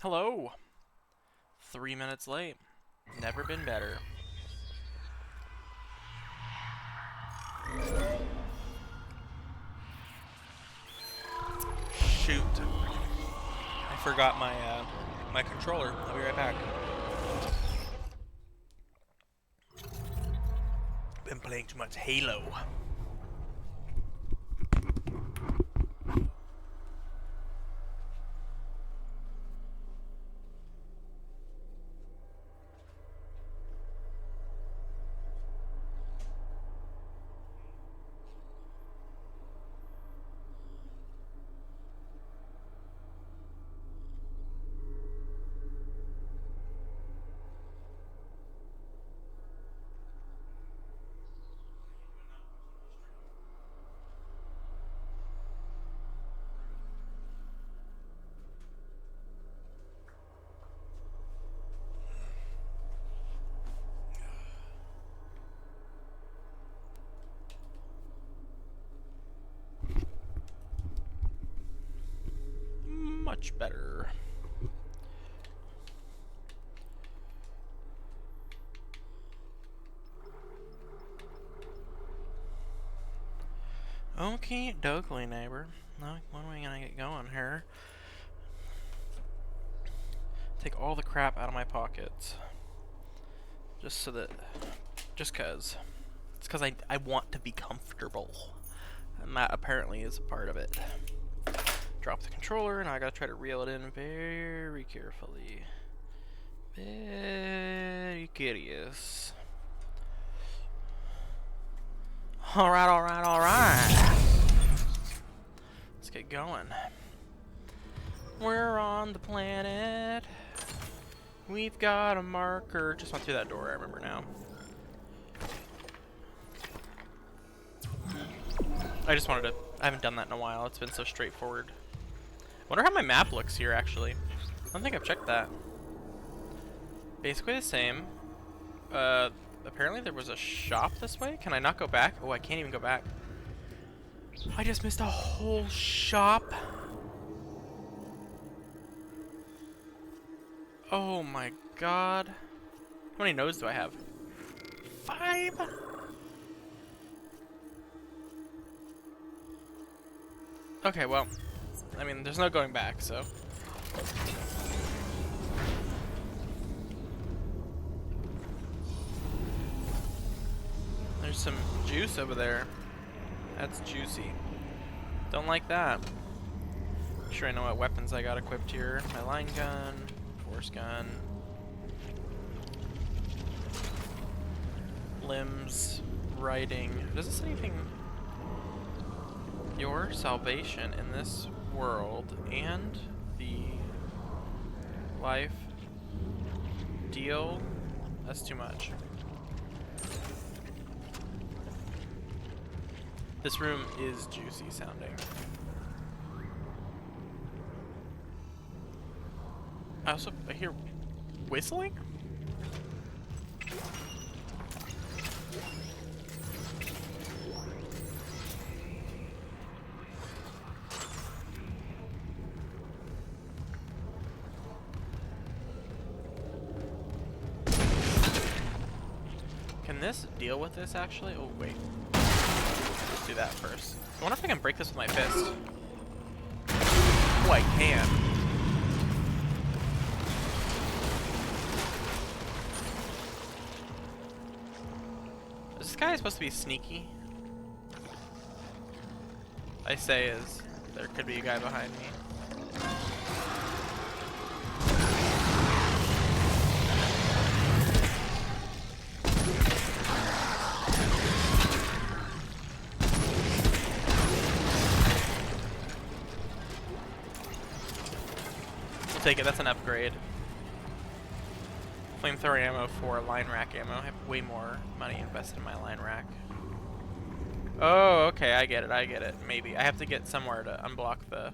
Hello! 3 minutes late. Never been better. Shoot. I forgot my controller. I'll be right back. Been playing too much Halo. Much better. Okay, dokley, neighbor. Now, when are we gonna get going here? Take all the crap out of my pockets. Just so that... Just cause. It's cause I want to be comfortable. And that apparently is a part of it. Drop the controller, and I gotta try to reel it in very carefully. Very curious. Alright, alright, alright. Let's get going. We're on the planet. We've got a marker. Just went through that door, I remember now. I just wanted to... I haven't done that in a while. It's been so straightforward. Wonder how my map looks here, actually. I don't think I've checked that. Basically the same. Apparently there was a shop this way. Can I not go back? Oh, I can't even go back. I just missed a whole shop. Oh my god. How many nodes do I have? 5? Okay, well, I mean, there's no going back, so. There's some juice over there. That's juicy. Don't like that. Sure, I know what weapons I got equipped here. My line gun, force gun, limbs, writing. Does this say anything? Your salvation in this world and the life deal. That's too much. This room is juicy sounding. I hear whistling? Can this deal with this actually? Oh wait. Let's do that first. I wonder if I can break this with my fist. Oh, I can. Is this guy supposed to be sneaky? I say is there could be a guy behind me. Take it, that's an upgrade. Flamethrower ammo for line rack ammo. I have way more money invested in my line rack. Oh, okay, I get it. Maybe. I have to get somewhere to unblock the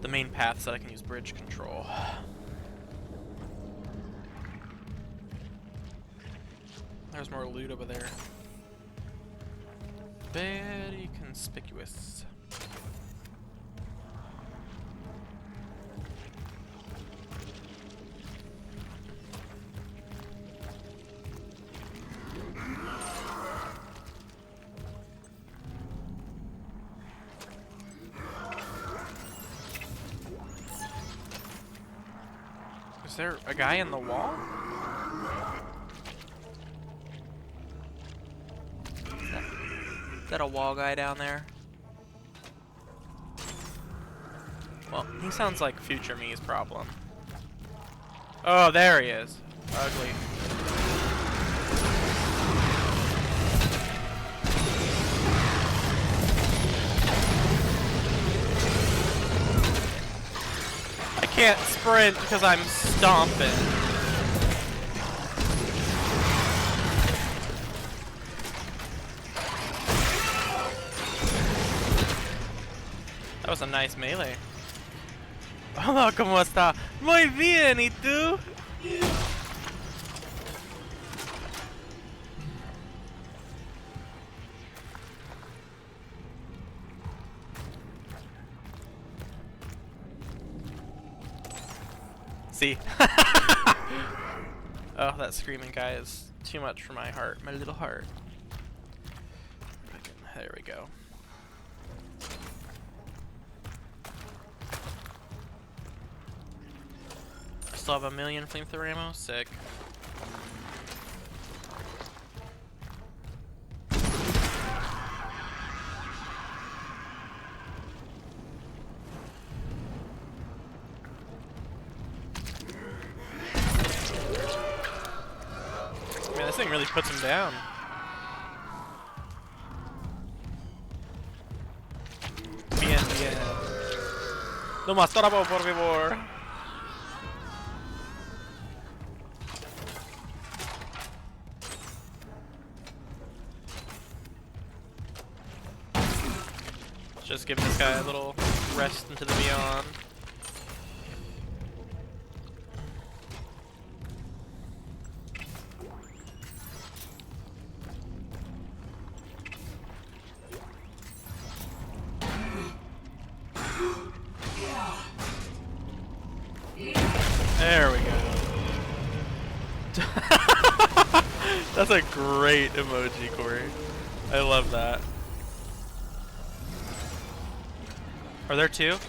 main path so that I can use bridge control. There's more loot over there. Very conspicuous. Is there a guy in the wall? Is that a wall guy down there? Well, he sounds like future me's problem. Oh, there he is. Ugly. I can't sprint because I'm stomping. That was a nice melee. Hola, ¿cómo está? Muy bien, ¿y tú? See? Oh, that screaming guy is too much for my heart, my little heart. There we go. I still have 1,000,000 flamethrower ammo. Sick. Man, this thing really puts him down. Bien, bien. No más trabajo, por favor. Just give this guy a little rest into the beyond. There we go. That's a great emoji, Corey. I love that. Are there two?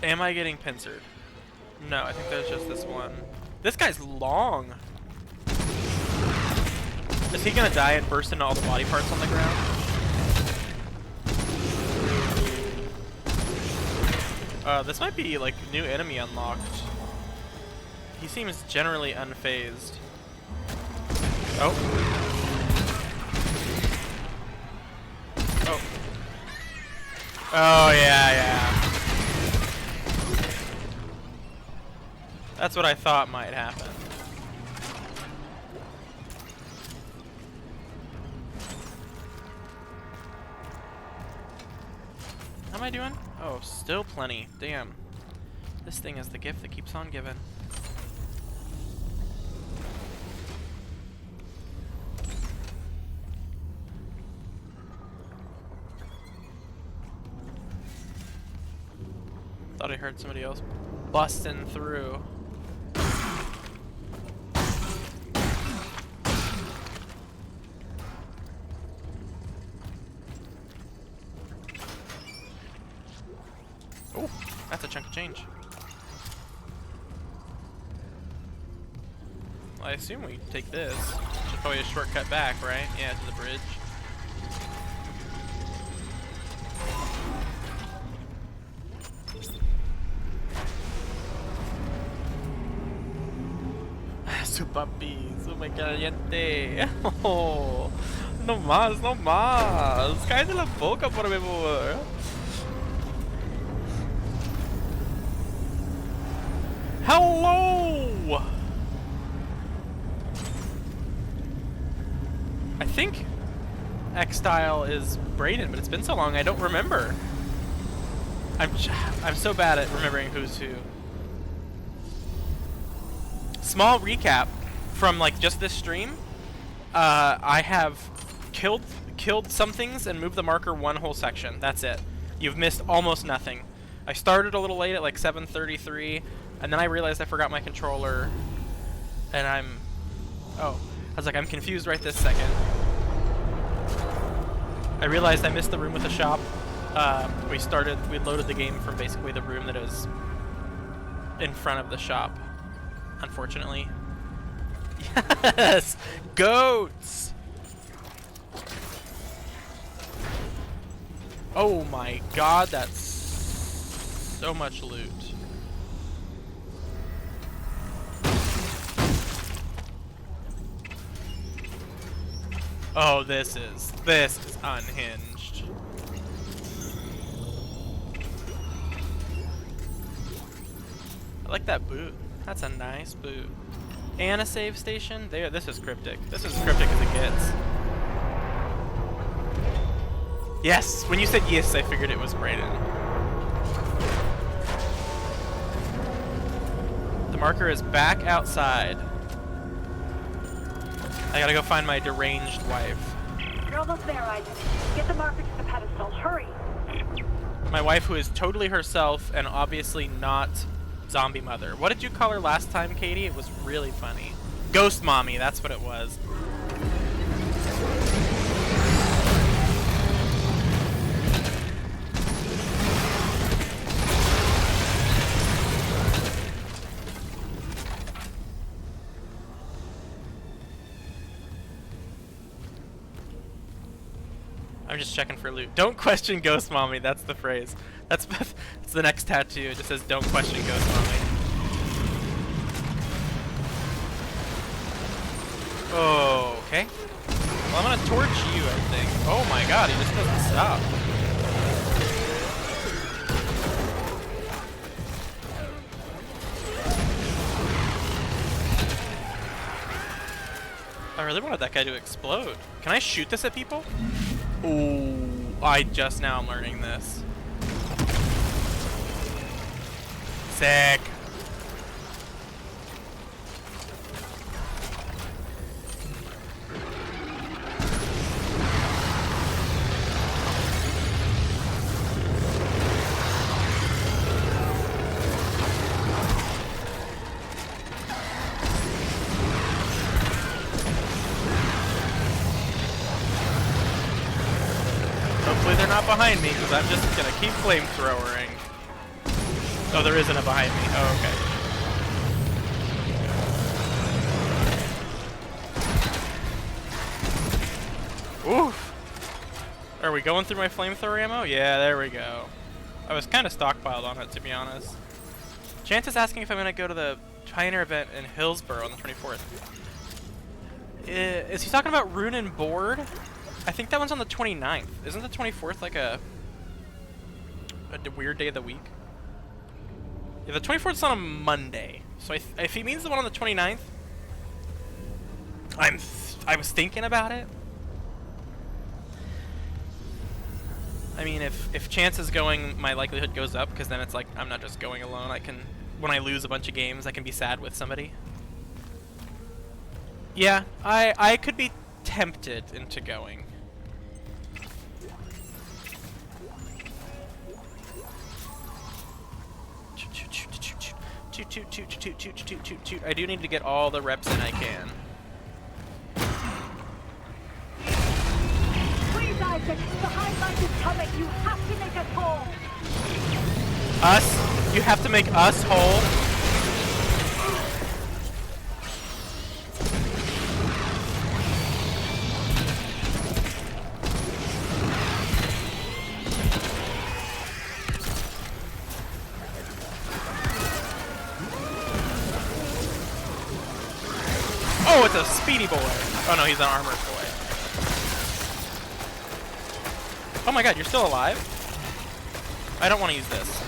Am I getting pincered? No, I think there's just this one. This guy's long. Is he gonna die and burst into all the body parts on the ground? This might be like new enemy unlocked. He seems generally unfazed. Oh. Oh. Oh, yeah. That's what I thought might happen. How am I doing? Oh, still plenty. Damn. This thing is the gift that keeps on giving. Thought I heard somebody else busting through. Oh, that's a chunk of change. Well, I assume we take this. Which is probably a shortcut back, right? Yeah, to the bridge. Su papi, su me caliente. Oh, no más, no más. Cállate la boca, por favor. Hello. I think X-Style is Brayden, but it's been so long I don't remember. I'm so bad at remembering who's who. Small recap from like just this stream. I have killed some things and moved the marker one whole section. That's it. You've missed almost nothing. I started a little late at like 7:33, and then I realized I forgot my controller, and I was like, I'm confused right this second. I realized I missed the room with the shop. We loaded the game from basically the room that is in front of the shop. unfortunately. Yes! Goats! Oh my god, that's so much loot. Oh, this is unhinged. I like that boot. That's a nice boot. And a save station. There, this is cryptic. This is as cryptic as it gets. Yes, when you said yes, I figured it was Brayden. The marker is back outside. I gotta go find my deranged wife. You're almost there, Isaac. Get the marker to the pedestal. Hurry! My wife, who is totally herself and obviously not zombie mother. What did you call her last time, Katie? It was really funny. Ghost mommy, that's what it was. I'm just checking for loot. Don't question Ghost Mommy, that's the phrase. That's the next tattoo. It just says, don't question Ghost Mommy. Oh, okay. Well, I'm gonna torch you, I think. Oh my god, he just doesn't stop. I really wanted that guy to explode. Can I shoot this at people? Ooh, I just now am learning this. Sick. Hopefully they're not behind me, because I'm just gonna keep flamethrowering. Oh, there isn't a behind me. Oh, okay. Oof. Are we going through my flamethrower ammo? Yeah, there we go. I was kind of stockpiled on it, to be honest. Chance is asking if I'm gonna go to the Pioneer event in Hillsborough on the 24th. Is he talking about Rune and Board? I think that one's on the 29th. Isn't the 24th like a weird day of the week? Yeah, the 24th is on a Monday. So if he means the one on the 29th, I was thinking about it. I mean, if Chance is going, my likelihood goes up, because then it's like I'm not just going alone. I can, when I lose a bunch of games, I can be sad with somebody. Yeah, I could be tempted into going. Toot. I do need to get all the reps in I can. Please, Isaac! The highlight is coming! You have to make us whole! Us? You have to make us whole? Oh, it's a speedy boy. Oh no, he's an armored boy. Oh my god, you're still alive? I don't want to use this.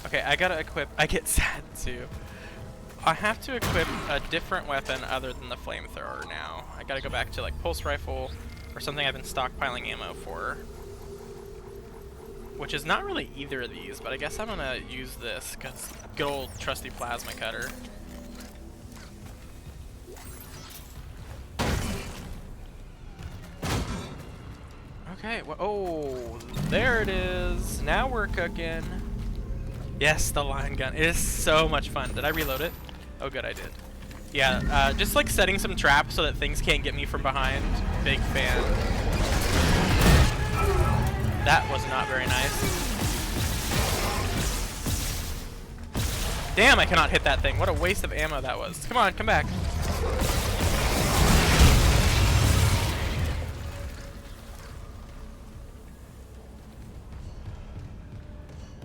Okay, I gotta equip. I get sad too. I have to equip a different weapon other than the flamethrower now. I gotta go back to like pulse rifle or something I've been stockpiling ammo for. Which is not really either of these, but I guess I'm gonna use this because good old trusty plasma cutter. Okay, well, oh, there it is. Now we're cooking. Yes, the line gun. It is so much fun. Did I reload it? Oh, good, I did. Yeah, just like setting some traps so that things can't get me from behind. Big fan. That was not very nice. Damn, I cannot hit that thing. What a waste of ammo that was. Come on, come back.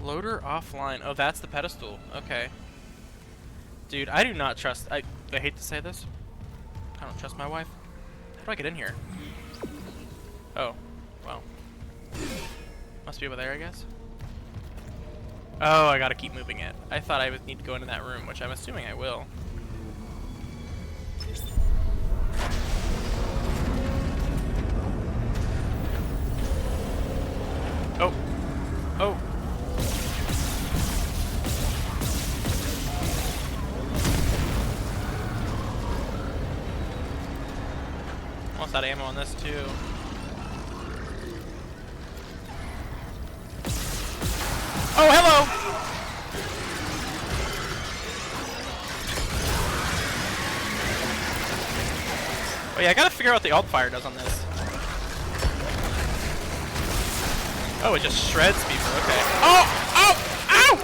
Loader offline. Oh, that's the pedestal. Okay. Dude, I do not trust... I hate to say this. I don't trust my wife. How do I get in here? Oh. Well. Must be over there, I guess. Oh, I gotta keep moving it. I thought I would need to go into that room, which I'm assuming I will. Oh. Oh. Almost out of ammo on this, too. Oh, hello! Oh yeah, I gotta figure out what the alt fire does on this. Oh, it just shreds people, okay. Oh! Oh! Ow!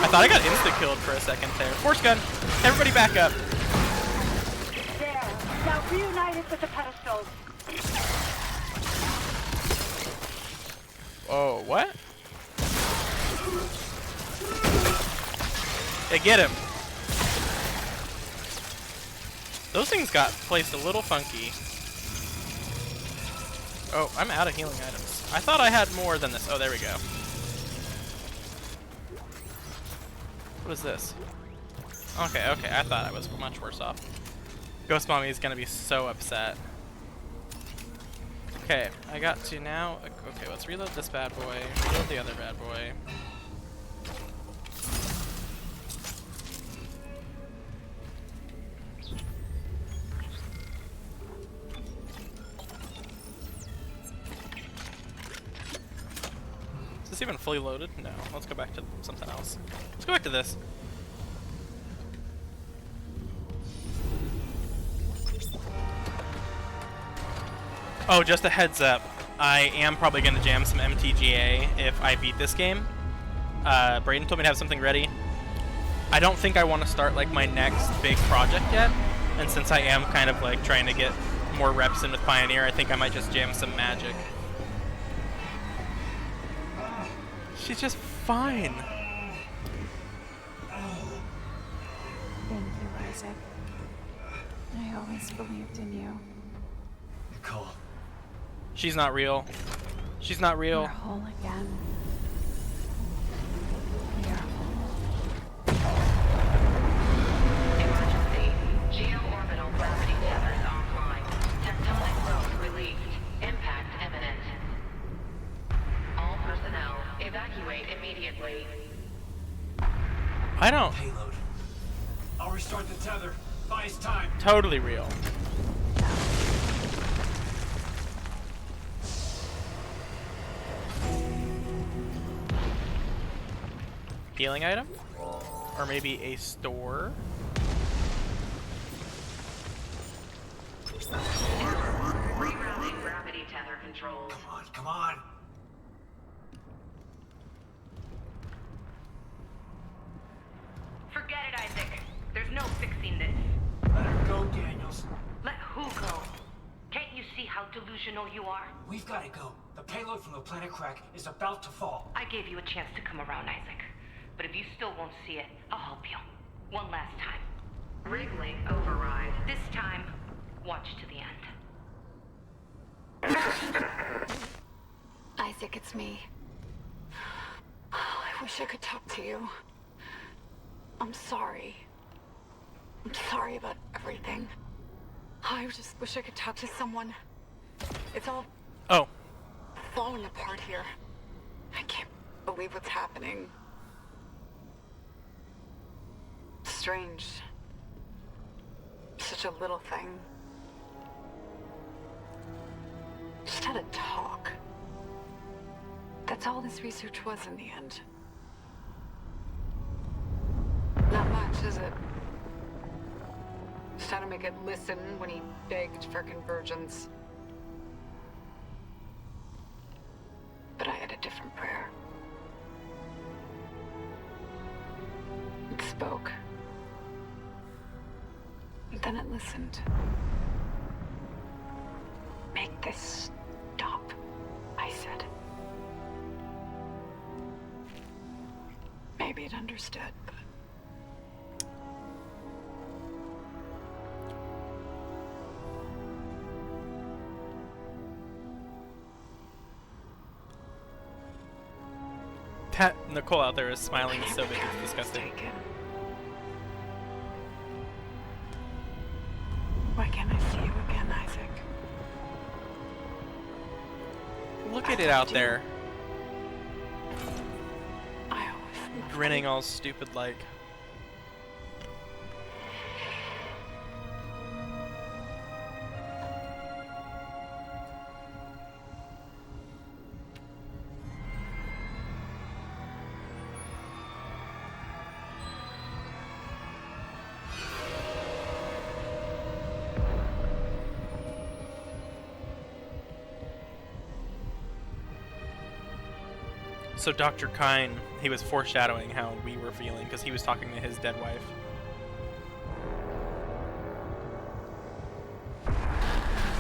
I thought I got insta-killed for a second there. Force gun! Everybody back up. There. Now reunited with the pedestals. Oh, what? Yeah, get him. Those things got placed a little funky. Oh, I'm out of healing items. I thought I had more than this. Oh, there we go. What is this? Okay, okay. I thought I was much worse off. Ghost Mommy is gonna be so upset. Okay, I got to now. Okay, let's reload this bad boy. Reload the other bad boy. Is this even fully loaded? No. Let's go back to something else. Let's go back to this. Oh, just a heads up. I am probably going to jam some MTGA if I beat this game. Brayden told me to have something ready. I don't think I want to start like my next big project yet. And since I am kind of like trying to get more reps in with Pioneer, I think I might just jam some Magic. She's just fine. Thank you, Isaac. I always believed in you. Nicole. She's not real. She's not real. You're whole again. You're whole. Emergency. Geo-orbital gravity tethers offline. Tectonic growth released. Impact imminent. All personnel, evacuate immediately. I don't. Payload. I'll restart the tether. Buys time. Totally real. Healing item? Or maybe a store? Rerouting gravity tether controls. Come on, come on. Forget it, Isaac. There's no fixing this. Let her go, Daniels. Let who go? Can't you see how delusional you are? We've got to go. The payload from the planet Crack is about to fall. I gave you a chance to come around, Isaac. But if you still won't see it, I'll help you. One last time. Rig-link override. This time, watch to the end. Isaac, it's me. Oh, I wish I could talk to you. I'm sorry. I'm sorry about everything. I just wish I could talk to someone. It's all Oh. falling apart here. I can't believe what's happening. Strange. Such a little thing. Just had a talk. That's all this research was in the end. Not much, is it? Adamant could listen when he begged for convergence. But I had a different prayer. It spoke. And then it listened. Make this stop, I said. Maybe it understood, but... Pat Nicole out there is smiling so big it's disgusting. Mistaken. Why can't I see you again, Isaac? Look at it out there, I always loved grinning all stupid like. So Dr. Kine, he was foreshadowing how we were feeling because he was talking to his dead wife.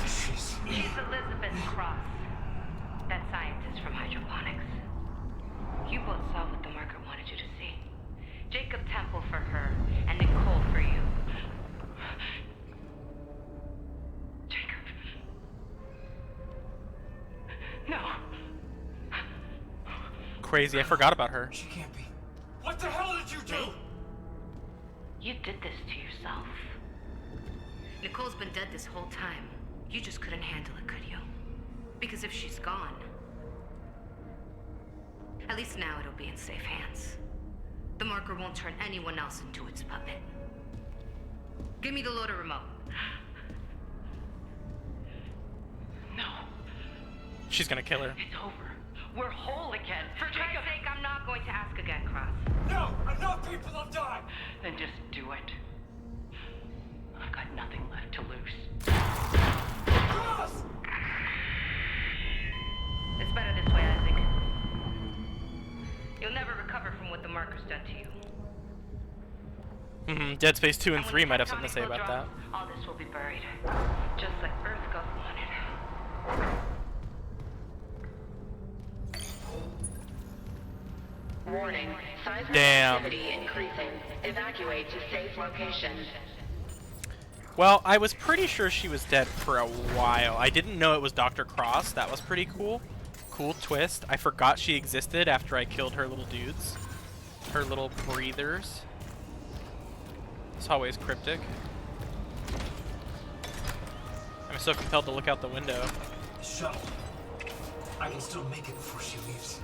She's... She's Elizabeth Cross, that scientist from hydroponics. You both saw what the marker wanted you to see. Jacob Temple for her, and Nicole for you. Jacob. No. Crazy, I forgot about her. She can't be. What the hell did you do? You did this to yourself. Nicole's been dead this whole time. You just couldn't handle it, could you? Because if she's gone, at least now it'll be in safe hands. The marker won't turn anyone else into its puppet. Give me the loader remote. No. She's gonna kill her. It's over. We're whole again. For Christ's sake, I'm not going to ask again, Cross. No! Enough people have died! Then just do it. I've got nothing left to lose. Cross! It's better this way, Isaac. You'll never recover from what the marker's done to you. Dead Space 2 and when 3 the might have something to say tectonic about will that. drop, all this will be buried. Just like Earth God wanted. Warning. Seismic Damn. activity increasing. Evacuate to safe location. Well, I was pretty sure she was dead for a while. I didn't know it was Dr. Cross. That was pretty cool. Cool twist. I forgot she existed after I killed her little dudes. Her little breathers. This hallway is cryptic. I'm so compelled to look out the window. The shuttle. I can still make it before she leaves.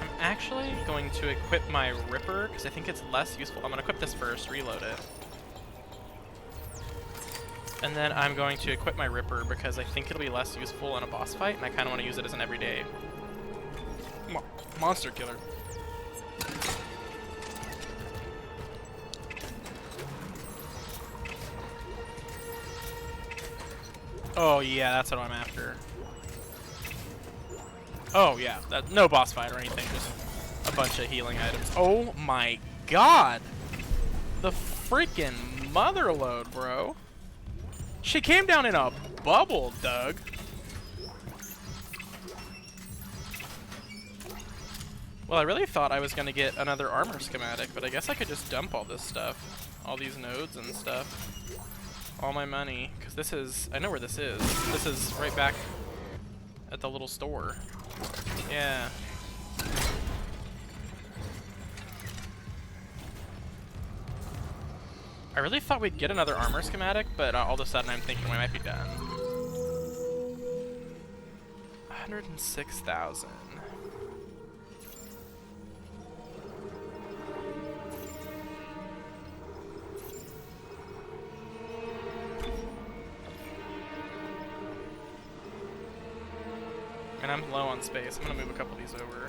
I'm actually going to equip my Ripper because I think it's less useful. I'm going to equip this first, reload it. And then I'm going to equip my Ripper because I think it'll be less useful in a boss fight, and I kind of want to use it as an everyday monster killer. Oh yeah, that's what I'm after. Oh yeah, no boss fight or anything, just a bunch of healing items. Oh my god! The freaking motherload, bro. She came down in a bubble, Doug. Well, I really thought I was gonna get another armor schematic, but I guess I could just dump all this stuff. All these nodes and stuff. All my money, because this is, I know where this is. This is right back at the little store. Yeah. I really thought we'd get another armor schematic, but all of a sudden I'm thinking we might be done. 106,000. And I'm low on space. I'm gonna move a couple of these over.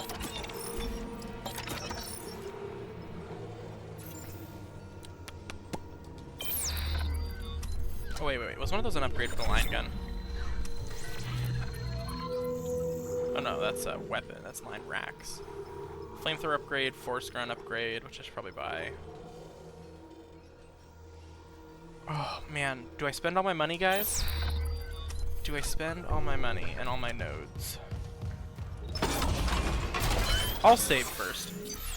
Oh wait. Was one of those an upgrade for the line gun? Oh no, that's a weapon. That's line racks. Flamethrower upgrade, force gun upgrade, which I should probably buy. Oh man, do I spend all my money, guys? Do I spend all my money and all my nodes? I'll save first.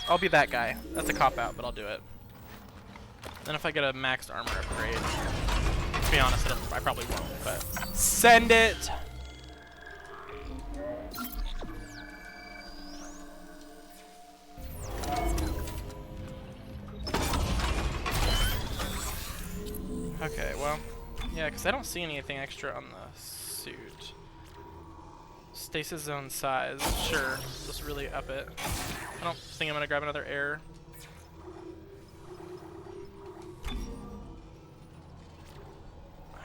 I'll be that guy. That's a cop-out, but I'll do it. Then if I get a maxed armor upgrade, to be honest, I probably won't, but send it! Okay, well, yeah, because I don't see anything extra on the suit. Stasis zone size, sure, just really up it. I don't think I'm gonna grab another air. I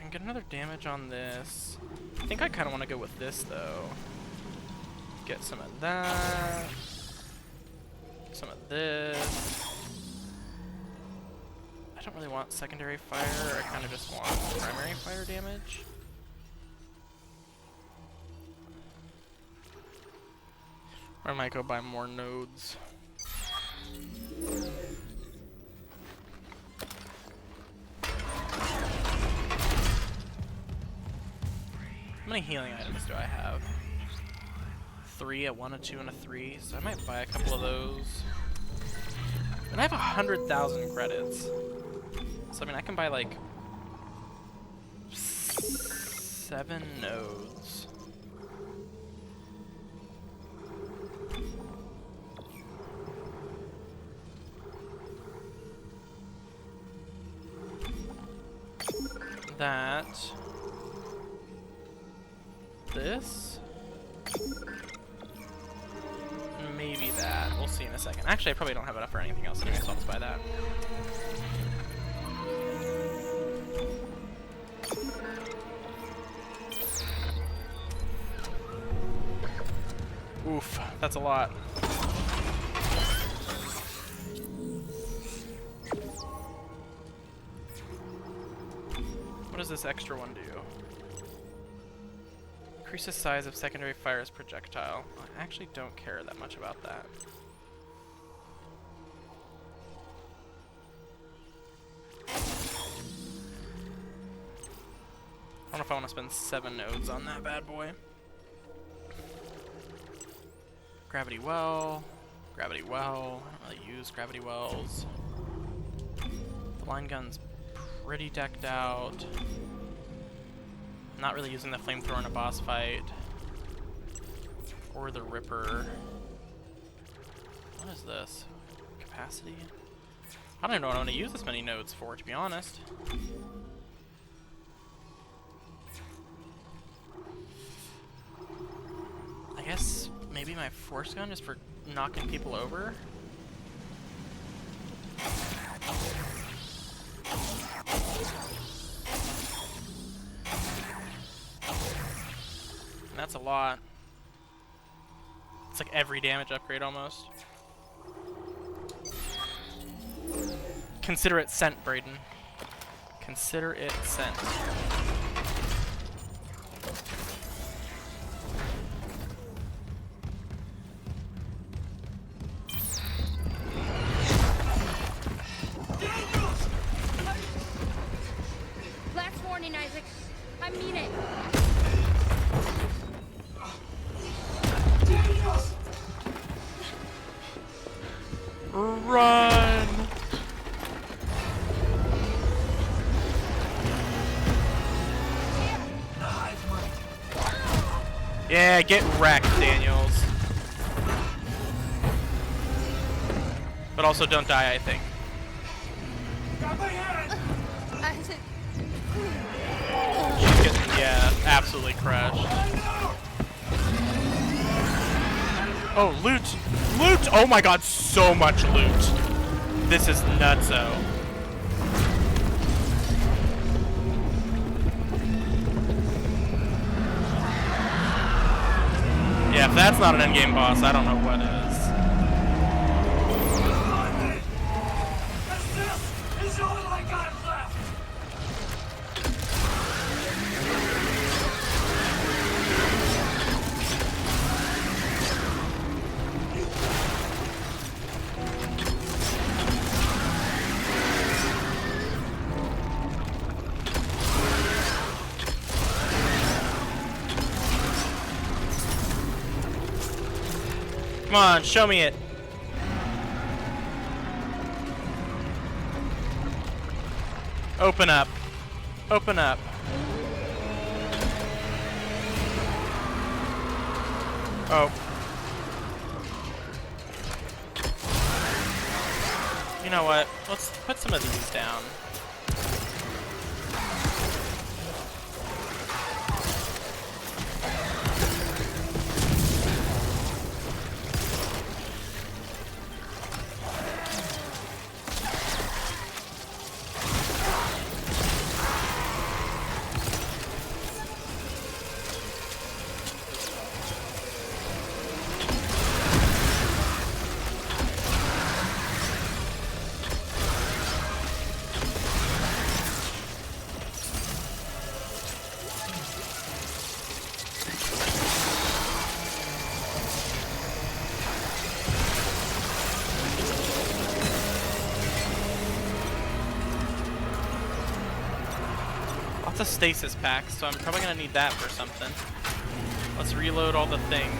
can get another damage on this. I think I kind of want to go with this though. Get some of that. Some of this. I don't really want secondary fire, I kind of just want primary fire damage. Or I might go buy more nodes. How many healing items do I have? 3, a 1, a 2, and a 3, so I might buy a couple of those. And I have 100,000 credits. So I mean I can buy like 7 nodes. That. This. Maybe that. We'll see in a second. Actually, I probably don't have enough for anything else anyway, so I'll just buy that. Oof, that's a lot. What does this extra one do? Increases size of secondary fire's projectile. I actually don't care that much about that. I don't know if I want to spend 7 nodes on that bad boy. Gravity well. Gravity well. I don't really use gravity wells. The line gun's pretty decked out. Not really using the flamethrower in a boss fight. Or the Ripper. What is this? Capacity? I don't even know what I'm going to use this many nodes for, to be honest. I guess maybe my force gun is for knocking people over? And that's a lot. It's like every damage upgrade almost. Consider it sent, Brayden. Consider it sent. Last warning, Isaac. I mean it. Run! Yeah, get wrecked, Daniels. But also don't die, I think. Isaac. She's getting, yeah, absolutely crushed. Oh, loot! Loot! Oh my god, so much loot. This is nutso. that's not an endgame boss, I don't know what is. This is all I got left! Come on, show me it. Open up. Open up. Oh. You know what? Let's put some of these down. Lots of stasis packs, so I'm probably gonna need that for something. Let's reload all the things.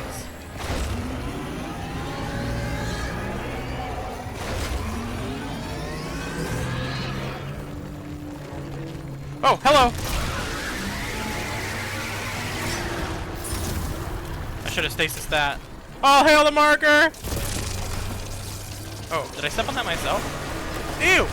Oh, hello! I should have stasis that. Oh, hail the marker! Oh, did I step on that myself? Ew!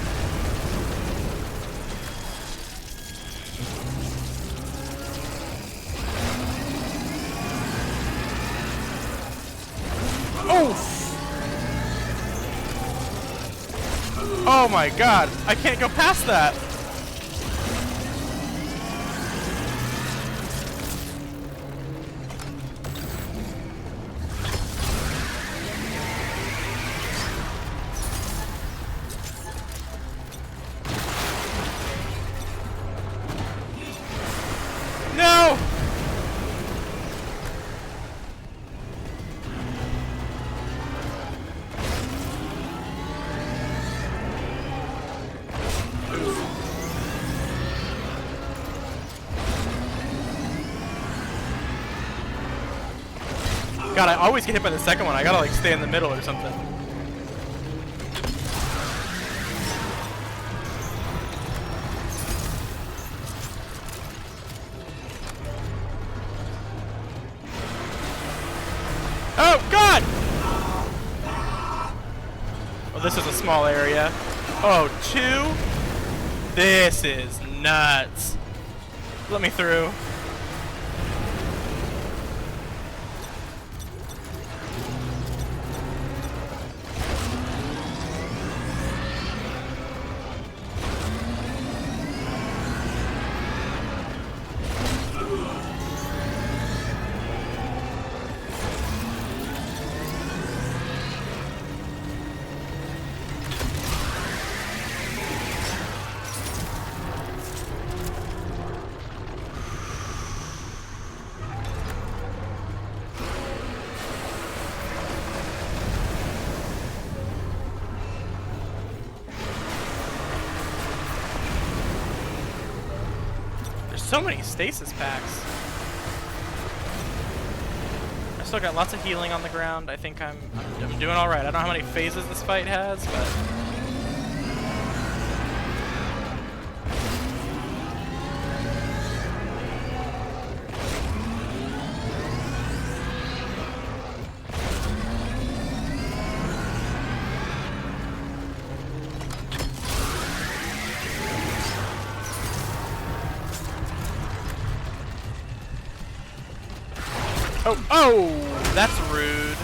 Oh my god, I can't go past that! No! God, I always get hit by the second one. I gotta like stay in the middle or something. Oh God! Well, this is a small area. Oh, 2? This is nuts. Let me through. So many stasis packs. I still got lots of healing on the ground. I think I'm doing all right. I don't know how many phases this fight has, but oh, that's rude.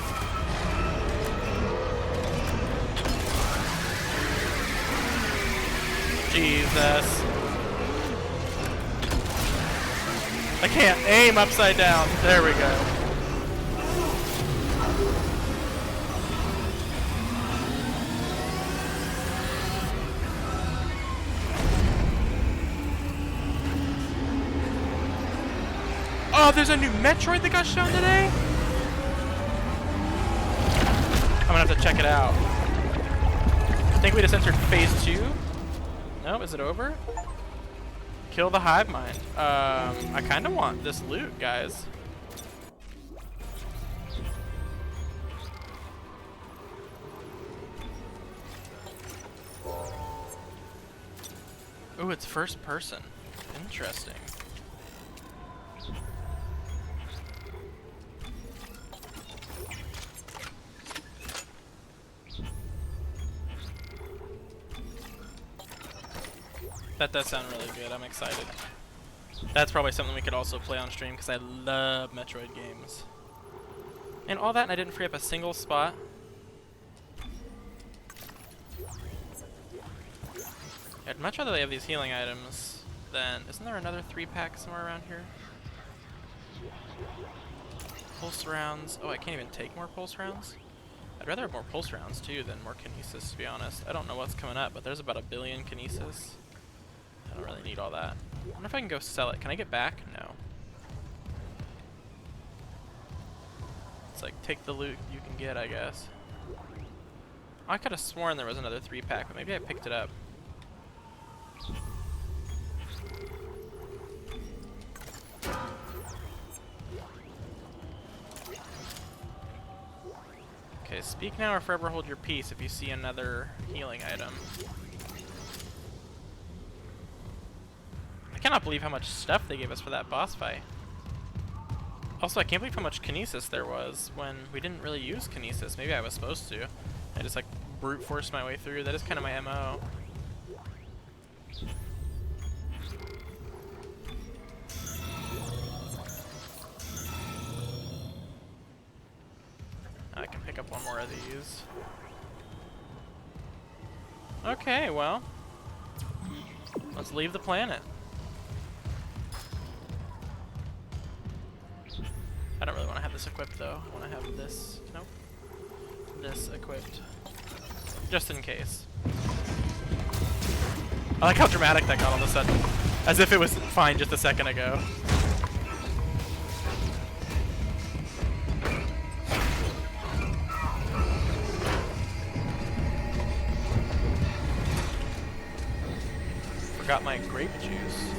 Jesus. I can't aim upside down. There we go. Oh, there's a new Metroid that got shown today? I'm gonna have to check it out. I think we just entered phase 2. No, is it over? Kill the hive mind. I kind of want this loot, guys. Ooh, it's first person. Interesting. That does sound really good. I'm excited. That's probably something we could also play on stream because I love Metroid games. And all that, and I didn't free up a single spot. I'd much rather they have these healing items than... Isn't there another 3-pack somewhere around here? Pulse rounds. Oh, I can't even take more pulse rounds? I'd rather have more pulse rounds too than more kinesis, to be honest. I don't know what's coming up, but there's about 1 billion kinesis. I don't really need all that. I wonder if I can go sell it. Can I get back? No. It's like, take the loot you can get, I guess. I could have sworn there was another 3-pack, but maybe I picked it up. Okay, speak now or forever hold your peace if you see another healing item. I cannot believe how much stuff they gave us for that boss fight. Also, I can't believe how much kinesis there was when we didn't really use kinesis. Maybe I was supposed to. I just like brute forced my way through. That is kind of my MO. I can pick up one more of these. Okay, well, let's leave the planet. I don't really want to have this equipped though. I want to have this, nope, this equipped, just in case. I like how dramatic that got all of a sudden, as if it was fine just a second ago. Forgot my grape juice.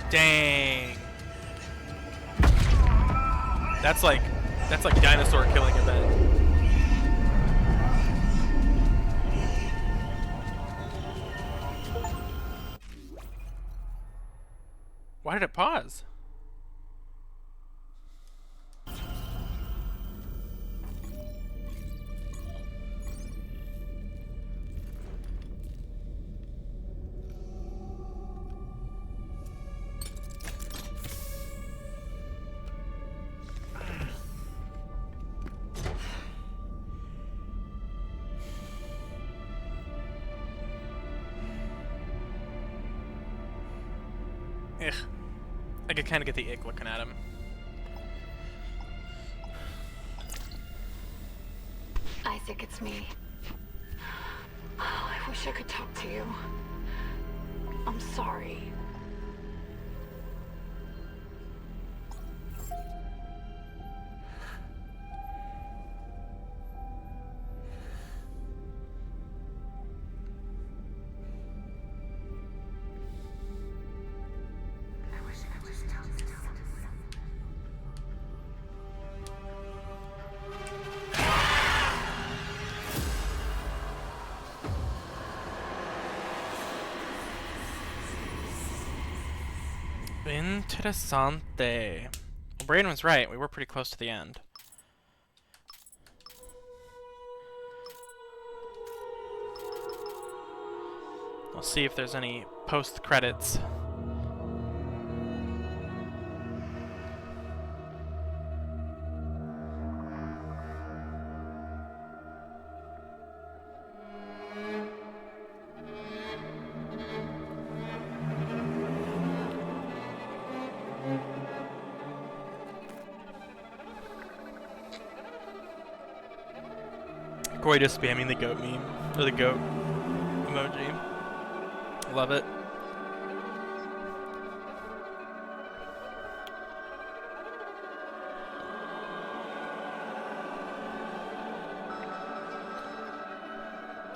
Dang. That's like dinosaur killing event. Why did it pause? Ugh. I could kind of get the ick looking at him. Isaac, it's me. Oh, I wish I could talk to you. I'm sorry. Interessante. Well, Braden was right. We were pretty close to the end. We'll see if there's any post-credits. Corey just spamming the goat meme, or the goat emoji. Love it.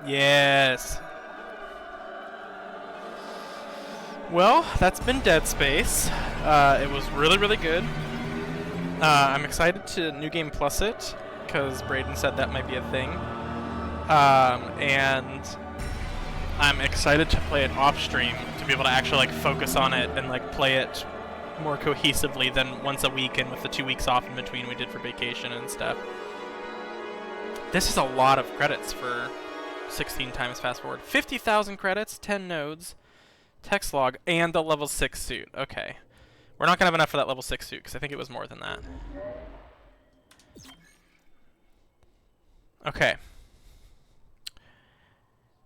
Yes. Well, that's been Dead Space. It was really, really good. I'm excited to New Game Plus it, because Braden said that might be a thing. And I'm excited to play it off stream, to be able to actually like focus on it and like play it more cohesively than once a week and with the 2 weeks off in between we did for vacation and stuff. This is a lot of credits for 16 times fast forward. 50,000 credits, 10 nodes, text log, and the level 6 suit. Okay. We're not going to have enough for that level 6 suit, because I think it was more than that. Okay.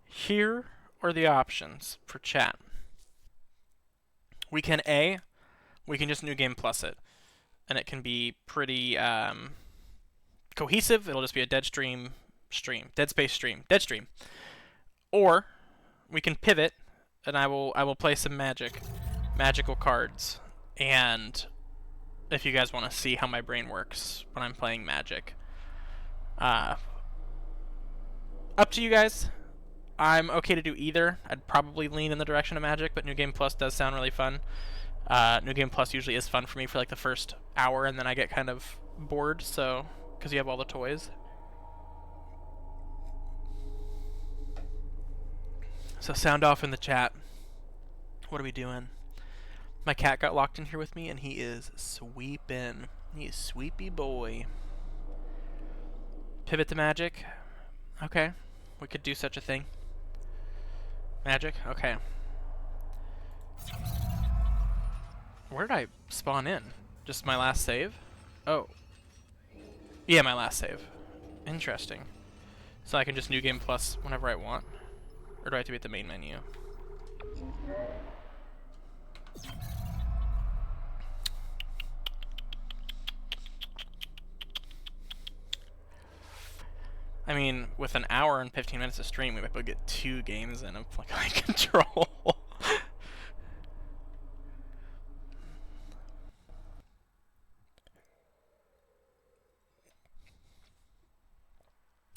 Here are the options for chat. We can just New Game Plus it. And it can be pretty cohesive. It'll just be a Dead Space stream. Or we can pivot, and I will play some magical cards. And if you guys want to see how my brain works when I'm playing Magic, up to you guys. I'm okay to do either. I'd probably lean in the direction of Magic, but New Game Plus does sound really fun. New Game Plus usually is fun for me for like the first hour, and then I get kind of bored, so because you have all the toys. So sound off in the chat. What are we doing? My cat got locked in here with me, and he is sweeping. He is sweepy boy. Pivot to Magic. Okay, we could do such a thing. Magic? Okay. Where did I spawn in? Just my last save? Oh. Yeah, my last save. Interesting. So I can just New Game Plus whenever I want? Or do I have to be at the main menu? I mean, with an hour and 15 minutes of stream, we might be able to get 2 games in of like Control.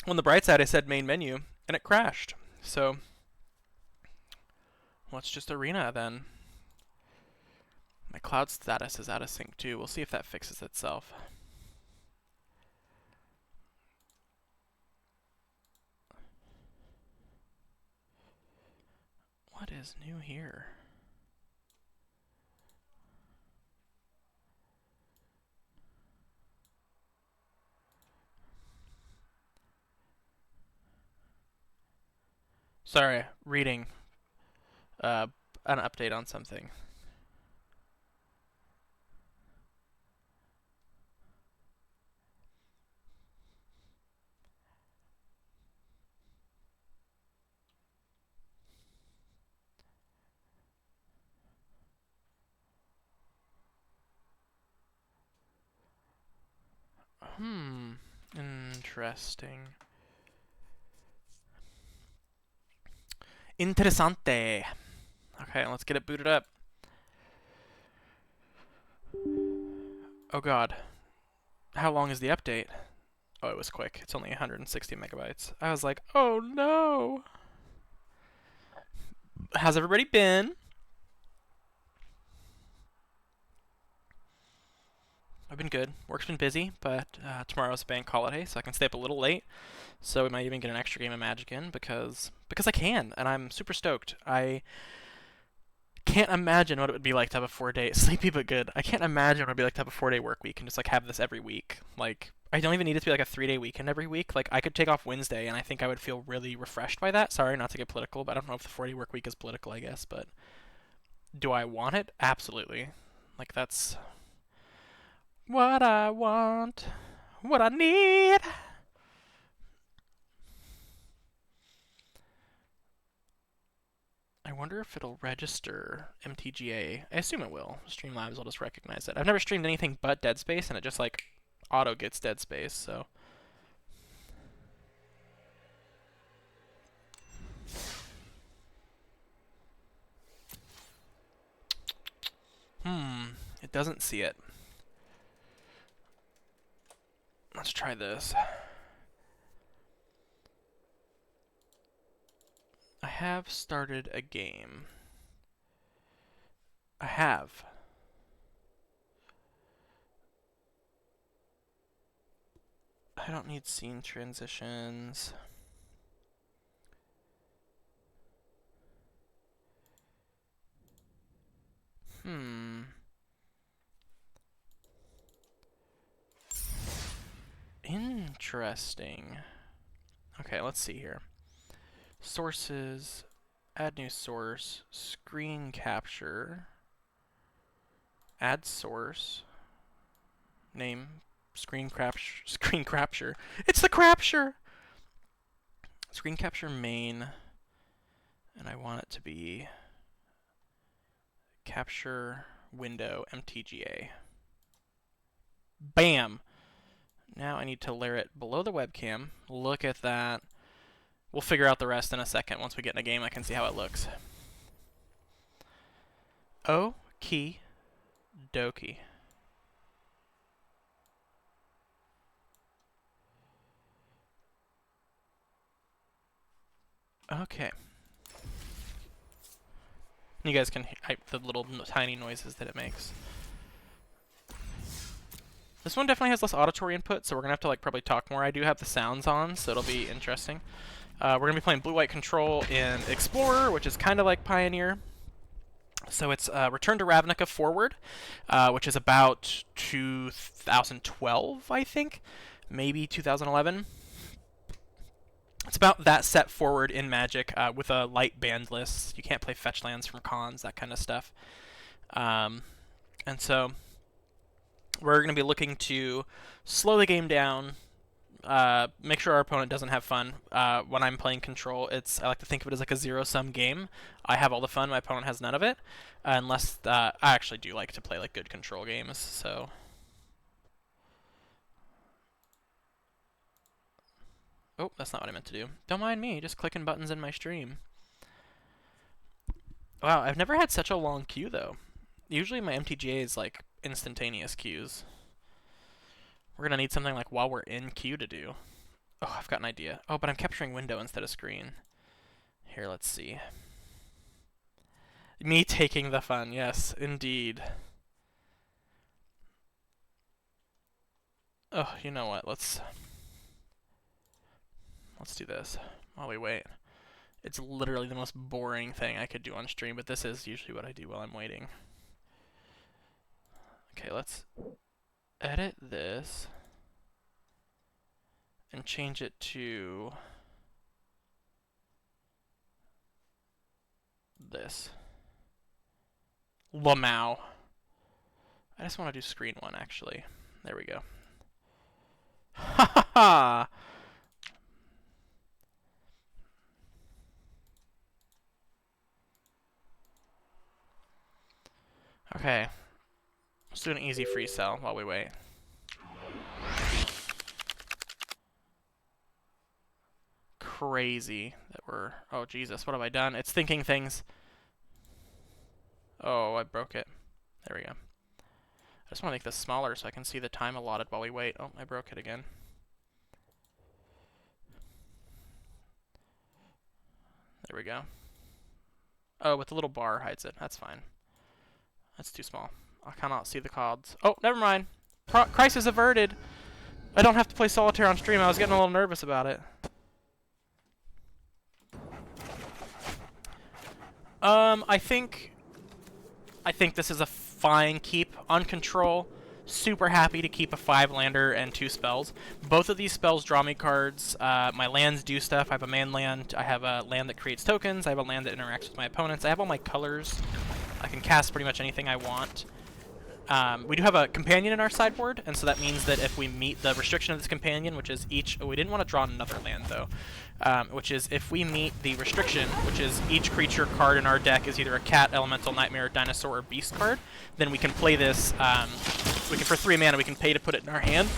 On the bright side, I said main menu, and it crashed. So, well, it's just Arena then. My cloud status is out of sync too. We'll see if that fixes itself. What is new here? Sorry, reading an update on something. Interesting. Interessante. Okay, let's get it booted up. Oh god. How long is the update? Oh, it was quick. It's only 160 megabytes. I was like, oh no! How's everybody been? I've been good. Work's been busy, but tomorrow's a bank holiday, so I can stay up a little late. So we might even get an extra game of Magic in because I can, and I'm super stoked. I can't imagine what it would be like to have a 4-day sleepy but good. I can't imagine what it would be like to have a 4-day work week and just like have this every week. Like I don't even need it to be like a 3-day weekend every week. Like I could take off Wednesday, and I think I would feel really refreshed by that. Sorry, not to get political, but I don't know if the 4-day work week is political. I guess, but do I want it? Absolutely. Like that's what I want, what I need. I wonder if it'll register MTGA. I assume it will. Streamlabs will just recognize it. I've never streamed anything but Dead Space, and it just like auto gets Dead Space, so. doesn't see it. Let's try this. I have started a game. I have. I don't need scene transitions. Interesting. Okay, let's see here. Sources, add new source, screen capture, add source, name, screen capture. It's the Crapture! Screen capture main, and I want it to be capture window MTGA. Bam! Now I need to layer it below the webcam. Look at that. We'll figure out the rest in a second. Once we get in a game, I can see how it looks. Okie dokie. Okay. You guys can hear the little tiny noises that it makes. This one definitely has less auditory input, so we're gonna have to like probably talk more. I do have the sounds on, so it'll be interesting. We're gonna be playing Blue-White Control in Explorer, which is kind of like Pioneer. So it's Return to Ravnica Forward, which is about 2012, I think, maybe 2011. It's about that set forward in Magic with a light banned list. You can't play fetch lands from cons, that kind of stuff. And so we're going to be looking to slow the game down, make sure our opponent doesn't have fun. When I'm playing Control, I like to think of it as like a zero-sum game. I have all the fun, my opponent has none of it. Unless, I actually do like to play like good Control games, so... Oh, that's not what I meant to do. Don't mind me, just clicking buttons in my stream. Wow, I've never had such a long queue, though. Usually my MTGA is, like, instantaneous queues. We're gonna need something, like, while we're in queue to do. Oh, I've got an idea. Oh, but I'm capturing window instead of screen. Here, let's see. Me taking the fun, yes, indeed. Oh, you know what, let's do this while we wait. It's literally the most boring thing I could do on stream, but this is usually what I do while I'm waiting. Okay, let's edit this and change it to this. Lamau. I just want to do screen one, actually. There we go. Ha ha ha! Okay, let's do an easy free cell while we wait. Crazy that we're... Oh, Jesus, what have I done? It's thinking things. Oh, I broke it. There we go. I just want to make this smaller so I can see the time allotted while we wait. Oh, I broke it again. There we go. Oh, but the little bar hides it. That's fine. That's too small. I cannot see the cards. Oh, never mind. Crisis averted. I don't have to play solitaire on stream. I was getting a little nervous about it. I think this is a fine keep on Control. Super happy to keep a 5-lander and 2 spells. Both of these spells draw me cards. My lands do stuff. I have a man land. I have a land that creates tokens. I have a land that interacts with my opponents. I have all my colors. I can cast pretty much anything I want. We do have a companion in our sideboard, and so that means that if we meet the restriction of this companion, which is each... Oh, we didn't want to draw another land, though. Which is if we meet the restriction, which is each creature card in our deck is either a cat, elemental, nightmare, dinosaur, or beast card, then we can play this... for 3 mana, we can pay to put it in our hand.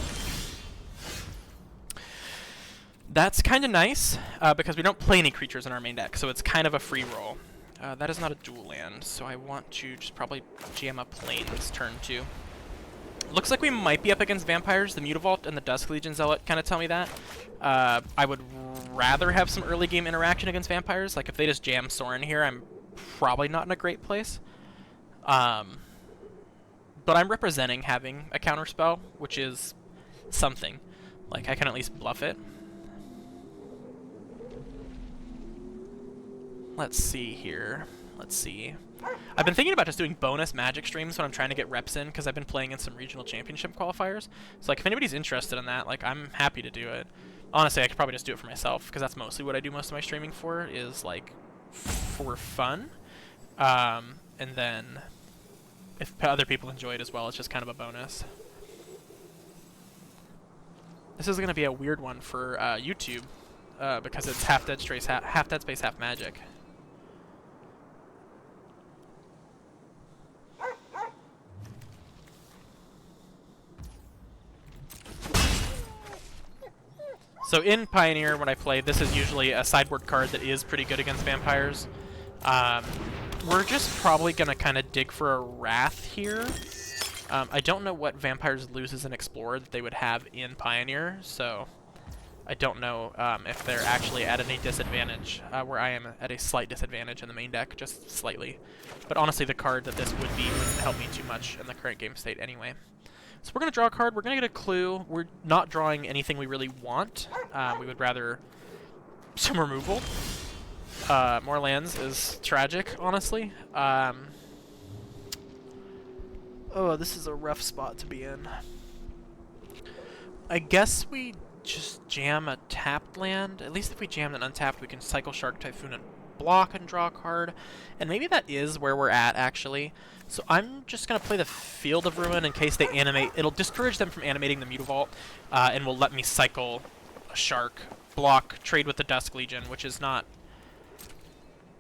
That's kind of nice, because we don't play any creatures in our main deck, so it's kind of a free roll. That is not a dual land, so I want to just probably jam a Plains turn 2. Looks like we might be up against vampires. The Mutavault and the Dusk Legion Zealot kind of tell me that. I would rather have some early game interaction against vampires. Like if they just jam Sorin here, I'm probably not in a great place. But I'm representing having a counterspell, which is something. Like I can at least bluff it. Let's see here. Let's see. I've been thinking about just doing bonus Magic streams when I'm trying to get reps in, because I've been playing in some regional championship qualifiers. So like if anybody's interested in that, like I'm happy to do it. Honestly, I could probably just do it for myself, because that's mostly what I do most of my streaming for, is like for fun. And then if other people enjoy it as well, it's just kind of a bonus. This is going to be a weird one for YouTube, because it's half Dead Space, half Magic. So in Pioneer, when I play, this is usually a sideboard card that is pretty good against vampires. We're just probably going to kind of dig for a Wrath here. I don't know what vampires lose as an Explorer that they would have in Pioneer, so I don't know if they're actually at any disadvantage, where I am at a slight disadvantage in the main deck, just slightly. But honestly, the card that this would be wouldn't help me too much in the current game state anyway. So we're going to draw a card, we're going to get a clue. We're not drawing anything we really want. We would rather some removal. More lands is tragic, honestly. Oh, this is a rough spot to be in. I guess we just jam a tapped land. At least if we jam an untapped, we can cycle Shark Typhoon and block and draw a card. And maybe that is where we're at, actually. So I'm just going to play the Field of Ruin in case they animate. It'll discourage them from animating the Mutavault, and will let me cycle a Shark, block, trade with the Dusk Legion, which is not,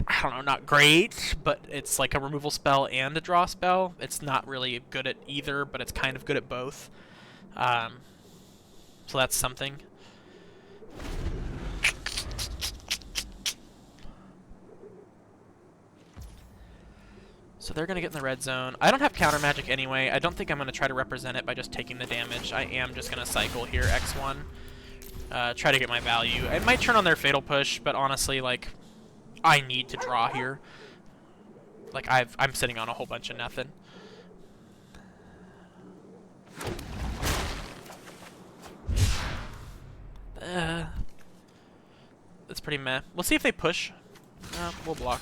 I don't know, not great, but it's like a removal spell and a draw spell. It's not really good at either, but it's kind of good at both. So that's something. So they're going to get in the red zone. I don't have counter magic anyway. I don't think I'm going to try to represent it by just taking the damage. I am just going to cycle here, X1. Try to get my value. It might turn on their Fatal Push, but honestly, like, I need to draw here. Like, I'm sitting on a whole bunch of nothing. It's pretty meh. We'll see if they push. We'll block.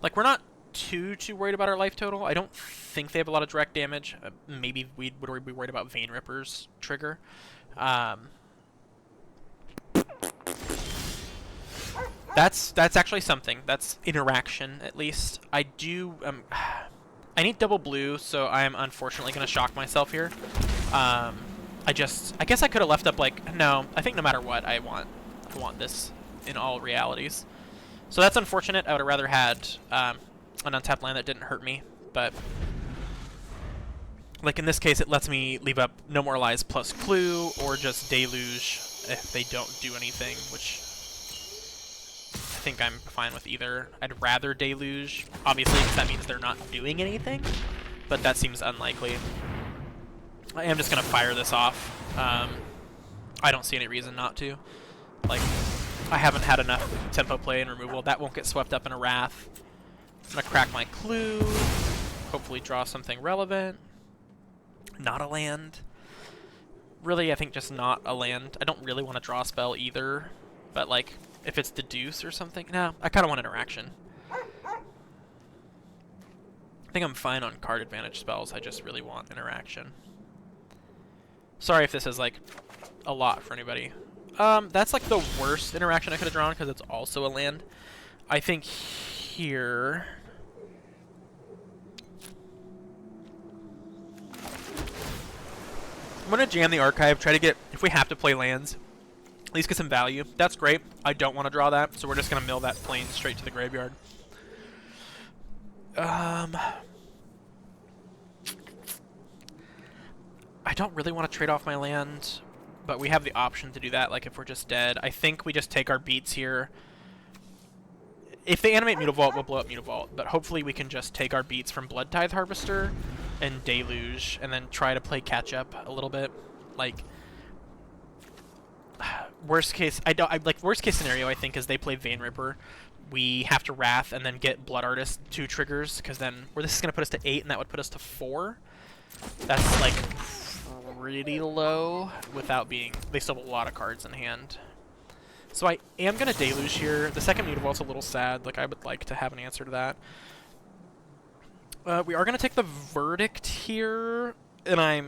Like, we're not too worried about our life total. I don't think they have a lot of direct damage. Maybe we would be worried about Vein Ripper's trigger. That's actually something. That's interaction, at least. I do... I need double blue, so I am unfortunately going to shock myself here. I guess I could have left up, like... No, I think no matter what, I want this in all realities. So that's unfortunate. I would have rather had an untapped land that didn't hurt me, but like in this case, it lets me leave up No More Lies plus Clue, or just Deluge if they don't do anything, which I think I'm fine with either. I'd rather Deluge, obviously, because that means they're not doing anything, but that seems unlikely. I am just going to fire this off. I don't see any reason not to. Like, I haven't had enough tempo play and removal. That won't get swept up in a Wrath. I'm going to crack my Clue. Hopefully draw something relevant. Not a land. Really, I think just not a land. I don't really want to draw a spell either. But, like, if it's Deduce or something... No, I kind of want interaction. I think I'm fine on card advantage spells. I just really want interaction. Sorry if this is, like, a lot for anybody. That's like the worst interaction I could have drawn because it's also a land. I think here... I'm going to jam the Archive, try to get, if we have to play lands, at least get some value. That's great. I don't want to draw that, so we're just going to mill that plane straight to the graveyard. don't really want to trade off my land, but we have the option to do that, like if we're just dead. I think we just take our beats here. If they animate Mutavault, we'll blow up Mutavault, but hopefully we can just take our beats from Blood Tithe Harvester and Deluge, and then try to play catch up a little bit. Like, worst case scenario, I think, is they play Vein Ripper. We have to Wrath and then get Blood Artist 2 triggers, because then this is going to put us to 8, and that would put us to 4. That's, like, pretty low without being... They still have a lot of cards in hand. So I am going to Deluge here. The second Mutavault's a little sad. Like, I would like to have an answer to that. We are going to take the Verdict here, and I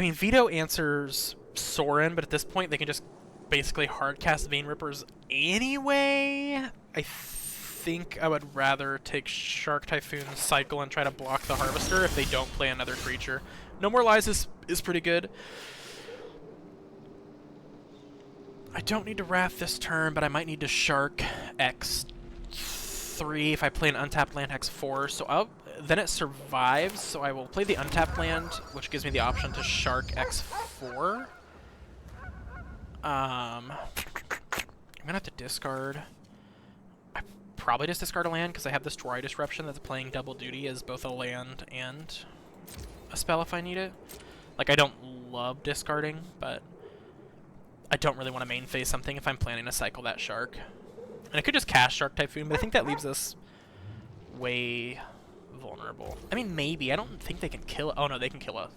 mean, Veto answers Sorin, but at this point they can just basically hardcast Vein Rippers anyway. I think I would rather take Shark Typhoon, cycle, and try to block the Harvester if they don't play another creature. No More Lies is pretty good. I don't need to Wrath this turn, but I might need to Shark X3 if I play an untapped land X4. So then it survives, so I will play the untapped land, which gives me the option to Shark X4. I'm gonna have to discard. I probably just discard a land because I have this Dry Disruption that's playing double duty as both a land and a spell if I need it. Like, I don't love discarding, but I don't really want to main phase something if I'm planning to cycle that Shark. And I could just cast Shark Typhoon, but I think that leaves us way vulnerable. I mean, maybe. I don't think they can kill... Oh, no, they can kill us.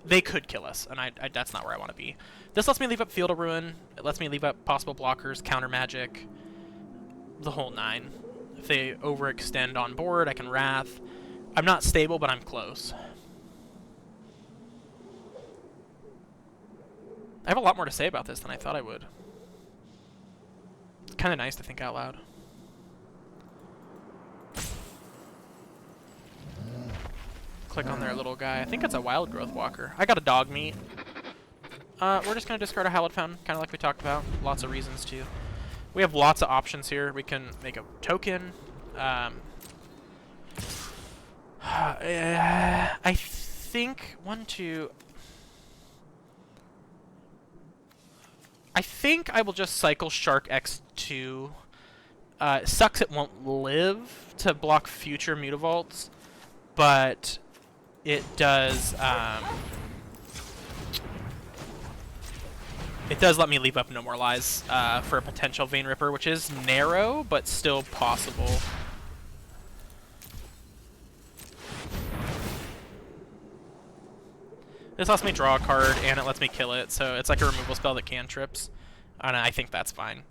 They could kill us, and that's not where I want to be. This lets me leave up Field of Ruin. It lets me leave up possible blockers, counter magic, the whole 9. If they overextend on board, I can Wrath. I'm not stable, but I'm close. I have a lot more to say about this than I thought I would. It's kind of nice to think out loud. Click on their little guy. I think it's a Wild Growth Walker. I got a Dog Meat. We're just going to discard a Hallowed Fountain, kind of like we talked about. Lots of reasons to. We have lots of options here. We can make a token. I think I think I will just cycle Shark X2. It sucks it won't live to block future Mutavaults, but it does let me leave up No More Lies for a potential Vein Ripper, which is narrow, but still possible. This lets me draw a card, and it lets me kill it, so it's like a removal spell that cantrips. And I think that's fine.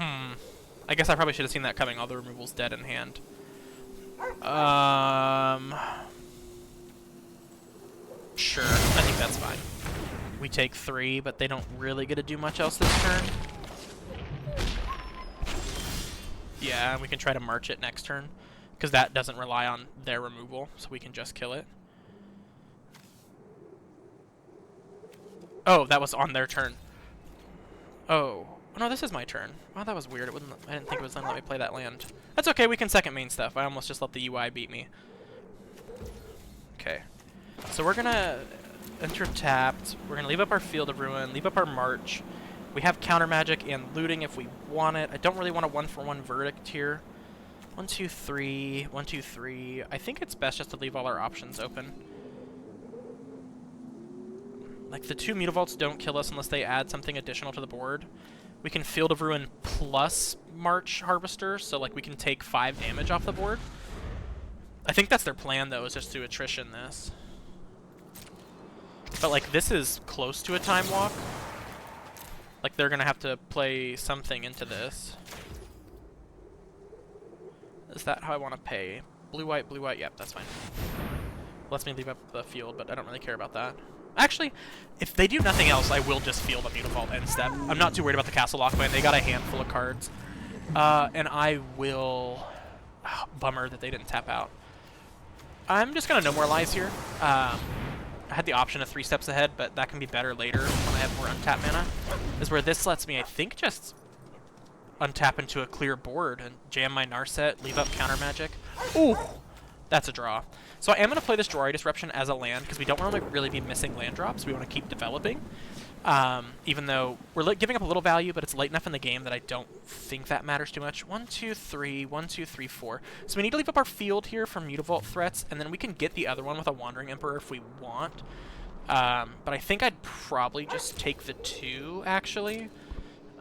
I guess I probably should have seen that coming. All the removal's dead in hand. Sure, I think that's fine. We take 3, but they don't really get to do much else this turn. Yeah, we can try to march it next turn, because that doesn't rely on their removal, so we can just kill it. Oh, that was on their turn. Oh. No, this is my turn. Wow, that was weird. I didn't think it was going to let me play that land. That's okay, we can second main stuff. I almost just let the UI beat me. Okay. So we're going to enter tapped. We're going to leave up our Field of Ruin, leave up our March. We have counter magic and looting if we want it. I don't really want a 1-for-1 Verdict here. 1, 2, 3. 1, 2, 3. I think it's best just to leave all our options open. Like, the 2 Mutavaults don't kill us unless they add something additional to the board. We can Field of Ruin plus March Harvester, so like we can take 5 damage off the board. I think that's their plan, though, is just to attrition this. But like, this is close to a Time Walk. Like, they're gonna have to play something into this. Is that how I want to pay? Blue, white, yep, that's fine. Lets me leave up the field, but I don't really care about that. Actually, if they do nothing else, I will just field a Mutavault end step. I'm not too worried about the Castle Lockman. They got a handful of cards. And I will... Oh, bummer that they didn't tap out. I'm just going to No More Lies here. I had the option of 3 steps ahead, but that can be better later when I have more untapped mana. Is where this lets me, I think, just untap into a clear board and jam my Narset, leave up counter magic. Ooh, that's a draw. So I am going to play this Drory Disruption as a land because we don't want to really be missing land drops. We want to keep developing. Even though we're giving up a little value, but it's late enough in the game that I don't think that matters too much. 1, 2, 3, 1, 2, 3, 4. So we need to leave up our field here for Mutavault threats, and then we can get the other one with a Wandering Emperor if we want. But I think I'd probably just take the 2, actually.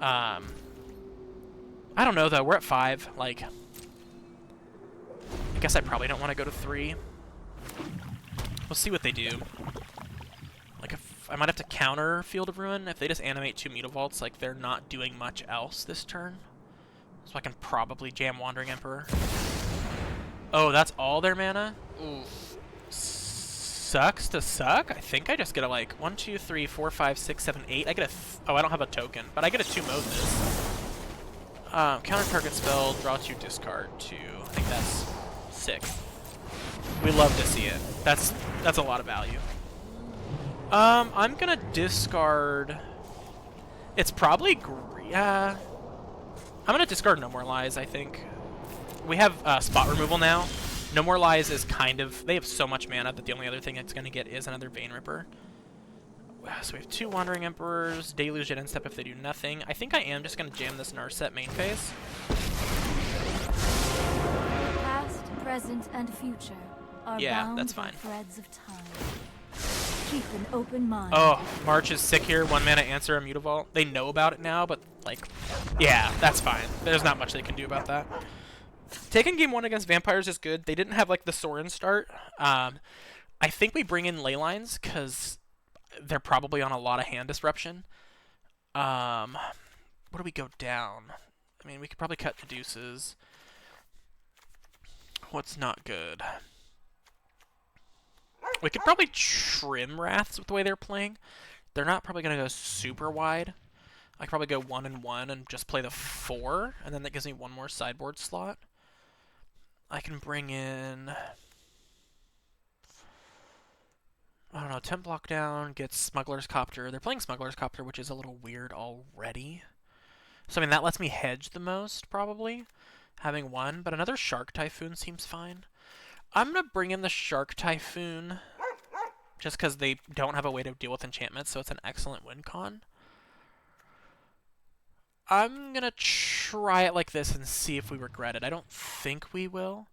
I don't know, though. We're at 5. Like, I guess I probably don't want to go to 3. We'll see what they do. Like, if I might have to counter Field of Ruin. If they just animate 2 Mutavaults, like, they're not doing much else this turn. So I can probably jam Wandering Emperor. Oh, that's all their mana? Ooh. Sucks to suck. I think I just get a, like, 1, 2, 3, 4, 5, 6, 7, 8. I get a... oh, I don't have a token, but I get a 2-mode this. Counter target spell, draw 2, discard 2. I think that's sick. We love to see it. That's a lot of value. I'm gonna discard... it's probably... I'm gonna discard No More Lies, I think. We have spot removal now. No More Lies is kind of... they have so much mana that the only other thing it's gonna get is another Vein Ripper. So we have 2 Wandering Emperors, Deluge at end step if they do nothing. I think I am just gonna jam this Narset main phase. Past, present, and future are bound that's fine. threads of time. Keep an open mind. Oh, March is sick here. 1 mana answer a Mutavault. They know about it now, but, like, yeah, that's fine. There's not much they can do about that. Taking game 1 against Vampires is good. They didn't have, like, the Sorin start. I think we bring in Leylines, because they're probably on a lot of hand disruption. Where do we go down? I mean, we could probably cut the deuces. What's not good? We could probably trim Wraths with the way they're playing. They're not probably going to go super wide. I could probably go 1 and 1 and just play the 4, and then that gives me 1 more sideboard slot. I can bring in... I don't know, Temp Lockdown gets Smuggler's Copter. They're playing Smuggler's Copter, which is a little weird already. So, I mean, that lets me hedge the most, probably, having 1. But another Shark Typhoon seems fine. I'm going to bring in the Shark Typhoon just because they don't have a way to deal with enchantments, so it's an excellent win con. I'm going to try it like this and see if we regret it. I don't think we will.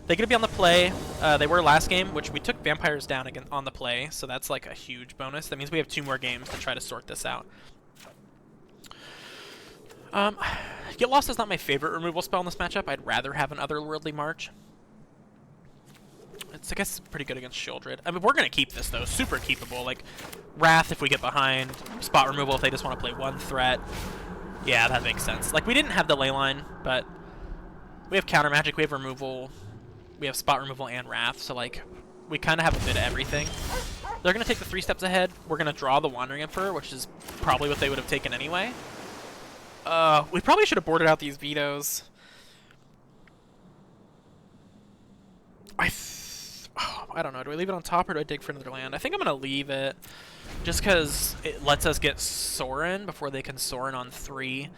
They're going to be on the play. They were last game, which we took Vampires down again on the play, so that's like a huge bonus. That means we have 2 more games to try to sort this out. Get Lost is not my favorite removal spell in this matchup. I'd rather have an Otherworldly March. It's, I guess, pretty good against Sheoldred. I mean, we're going to keep this, though. Super keepable. Like, Wrath if we get behind. Spot removal if they just want to play 1 threat. Yeah, that makes sense. Like, we didn't have the Leyline, but we have counter magic, we have removal, we have spot removal and Wrath, so, like, we kind of have a bit of everything. They're going to take the 3 steps ahead. We're going to draw the Wandering Emperor, which is probably what they would have taken anyway. We probably should have boarded out these vetoes. I don't know. Do I leave it on top or do I dig for another land? I think I'm going to leave it just because it lets us get Sorin before they can Sorin on 3.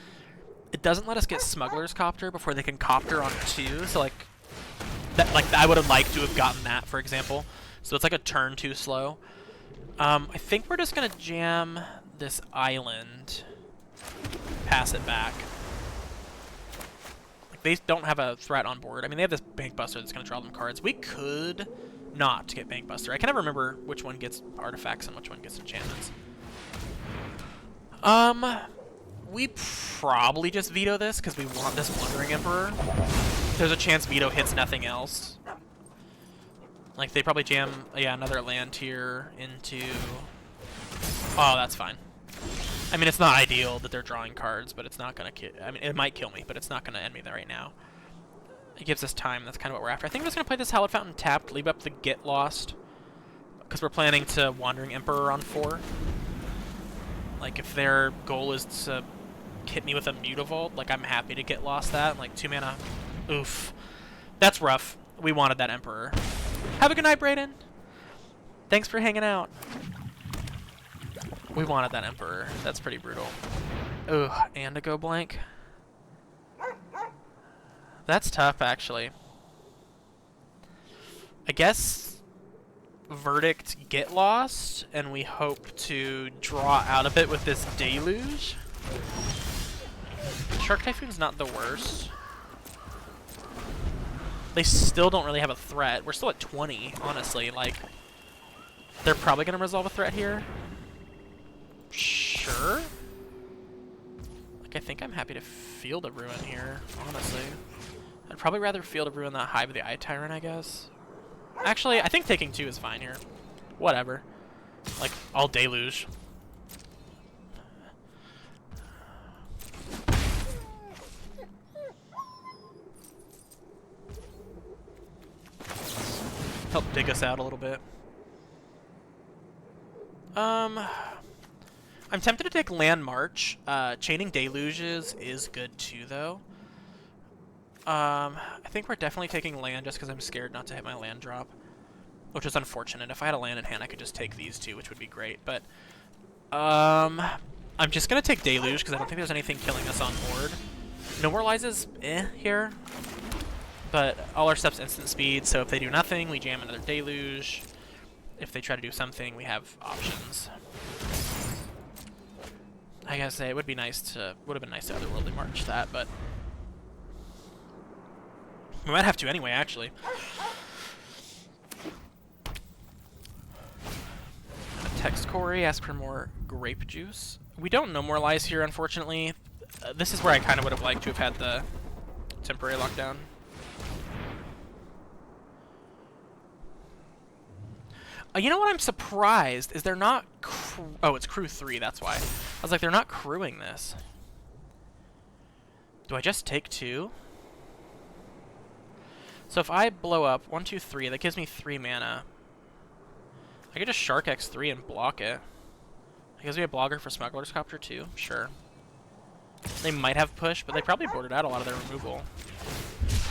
It doesn't let us get Smuggler's Copter before they can Copter on 2. So, like, I would have liked to have gotten that, for example. So it's like a turn too slow. I think we're just going to jam this island. Pass it back. Like, they don't have a threat on board. I mean, they have this Bankbuster that's going to draw them cards. We could not get Bankbuster. I can never remember which one gets artifacts and which one gets enchantments. We probably just veto this because we want this Wandering Emperor. There's a chance veto hits nothing else. Like, they probably jam, yeah, another land here into... oh, that's fine. I mean, it's not ideal that they're drawing cards, but it's not going to kill... I mean, it might kill me, but it's not going to end me there right now. It gives us time. That's kind of what we're after. I think I'm just going to play this Hallowed Fountain tapped, leave up the Get Lost, because we're planning to Wandering Emperor on 4. Like, if their goal is to hit me with a Mutavault, like, I'm happy to Get Lost that. Like, 2 mana. Oof. That's rough. We wanted that Emperor. Have a good night, Brayden. Thanks for hanging out. We wanted that Emperor. That's pretty brutal. Ugh, and to go blank. That's tough, actually. I guess verdict get lost, and we hope to draw out of it with this Deluge. Shark Typhoon's not the worst. They still don't really have a threat. We're still at 20, honestly. Like, they're probably going to resolve a threat here. Sure. Like, I think I'm happy to Field of Ruin here, honestly. I'd probably rather Field of Ruin that Hive of the Eye Tyrant, I guess. Actually, I think taking 2 is fine here. Whatever. Like, I'll Deluge. Help dig us out a little bit. I'm tempted to take Land March. Chaining Deluges is good too, though. I think we're definitely taking land just because I'm scared not to hit my land drop, which is unfortunate. If I had a land in hand, I could just take these 2, which would be great. But I'm just gonna take Deluge because I don't think there's anything killing us on board. No Moralize is here, but all our stuff's instant speed. So if they do nothing, we jam another Deluge. If they try to do something, we have options. I gotta say, it would have been nice to Otherworldly March that, but we might have to anyway, actually. Text Corey, ask for more grape juice. We don't know Moralize here, unfortunately. This is where I kind of would have liked to have had the temporary lockdown. You know what I'm surprised is they're not oh, it's crew 3, that's why. I was like, they're not crewing this. Do I just take 2? So if I blow up 1, 2, 3, that gives me 3 mana. I could just Shark X3 and block it. It gives me a Blogger for Smuggler's Copter too, sure. They might have push, but they probably boarded out a lot of their removal.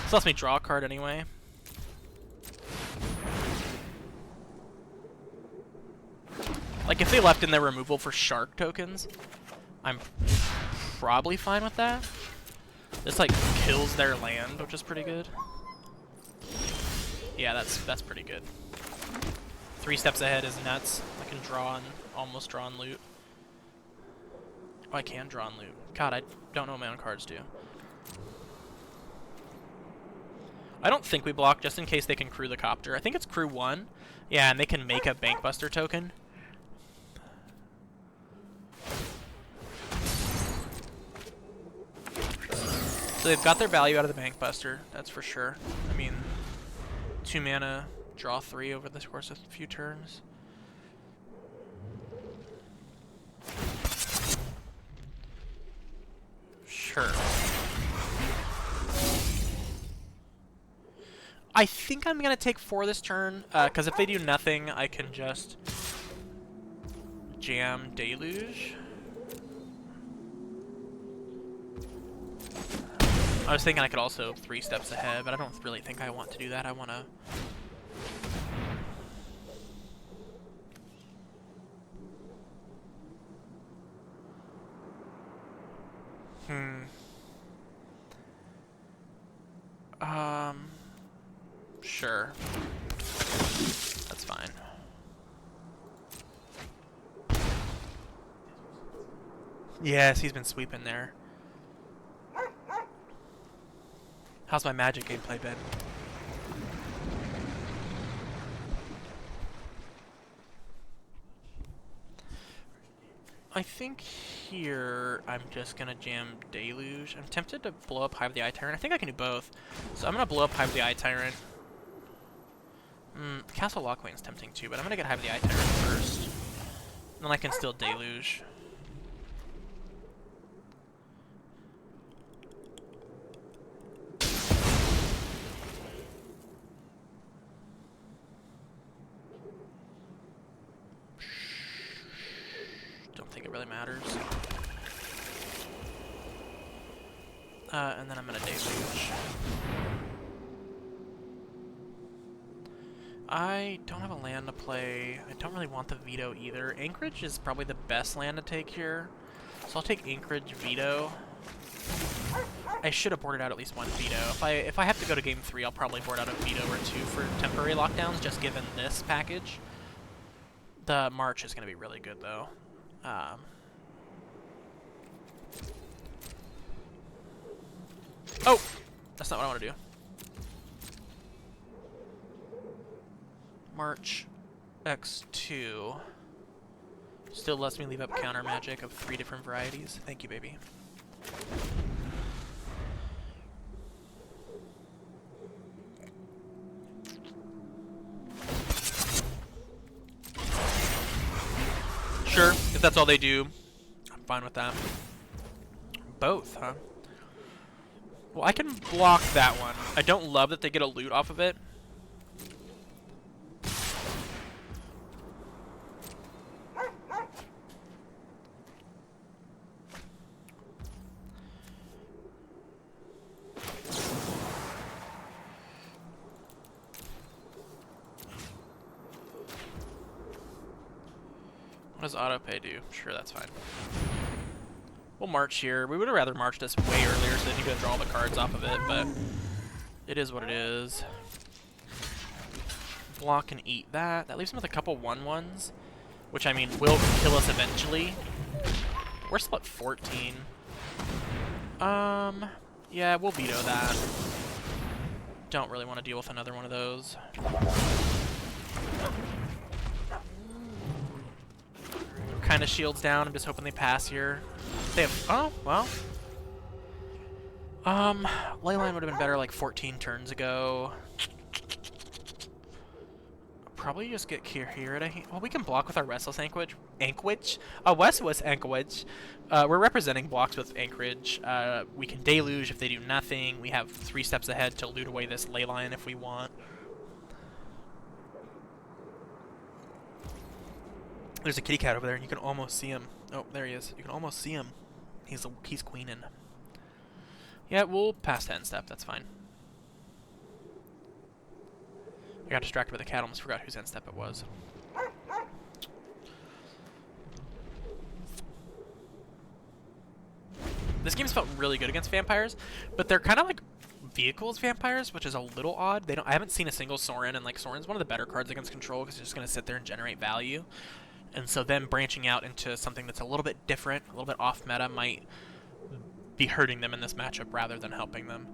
This lets me draw a card anyway. Like, if they left in their removal for Shark tokens, I'm probably fine with that. This, like, kills their land, which is pretty good. Yeah, that's pretty good. 3 steps ahead is nuts. I can draw and almost draw and loot. Oh, I can draw and loot. God, I don't know what my own cards do. I don't think we block, just in case they can crew the Copter. I think it's crew 1. Yeah, and they can make a Bankbuster token. So they've got their value out of the Bankbuster, that's for sure. I mean, 2 mana, draw 3 over the course of a few turns. Sure. I think I'm going to take 4 this turn, because if they do nothing, I can just jam Deluge. I was thinking I could also 3 steps ahead, but I don't really think I want to do that. I want to... Sure. That's fine. Yes, he's been sweeping there. How's my Magic gameplay been? I think here I'm just gonna jam Deluge. I'm tempted to blow up Hive of the Eye Tyrant. I think I can do both. So I'm gonna blow up Hive of the Eye Tyrant. Castle Lockwain's tempting too, but I'm gonna get Hive of the Eye Tyrant first. And then I can still Deluge. Don't think it really matters. And then I'm gonna Deluge. I don't have a land to play. I don't really want the veto either. Anchorage is probably the best land to take here. So I'll take Anchorage veto. I should have boarded out at least one veto. If I have to go to game 3, I'll probably board out a veto or 2 for temporary lockdowns, just given this package. The March is going to be really good, though. Oh! That's not what I want to do. March X2 still lets me leave up counter magic of 3 different varieties. Thank you, baby. Sure, if that's all they do, I'm fine with that. Both, huh? Well, I can block that one. I don't love that they get a loot off of it. What does autopay do? Sure, that's fine. We'll march here. We would have rather marched this way earlier so then you could draw all the cards off of it, but it is what it is. Block and eat that. That leaves him with a couple 1/1s, which I mean will kill us eventually. We're still at 14. Yeah, we'll veto that. Don't really want to deal with another one of those. Kind of shields down. I'm just hoping they pass here. They have. Oh well. Leyline would have been better like 14 turns ago. Probably just get here to. Well, we can block with our Restless Anchorage. West Anchorage. We're representing blocks with Anchorage. We can Deluge if they do nothing. We have 3 steps ahead to loot away this Leyline if we want. There's a kitty cat over there, and you can almost see him. Oh, there he is. You can almost see him. He's queening. Yeah, we'll pass that end step. That's fine. I got distracted by the cat. Almost forgot whose end step it was. This game's felt really good against vampires, but they're kind of like vehicles vampires, which is a little odd. I haven't seen a single Sorin, and like Sorin's one of the better cards against control because it's just gonna sit there and generate value. And so them branching out into something that's a little bit different, a little bit off meta, might be hurting them in this matchup rather than helping them.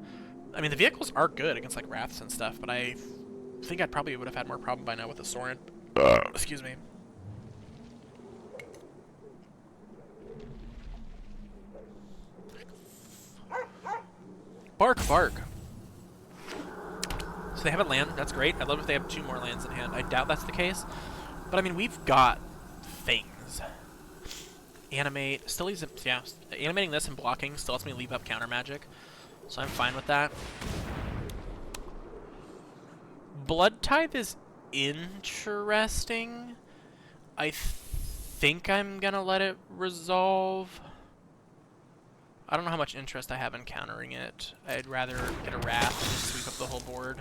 I mean, the vehicles are good against like Wraths and stuff, but I think I probably would have had more problem by now with the Sorin. Excuse me. Bark, bark. So they have a land. That's great. I'd love if they have 2 more lands in hand. I doubt that's the case. But I mean, we've got things. Animate. Still leaves it. Yeah. Animating this and blocking still lets me leave up counter magic. So I'm fine with that. Blood Tithe is interesting. I think I'm gonna let it resolve. I don't know how much interest I have in countering it. I'd rather get a Wrath and just sweep up the whole board.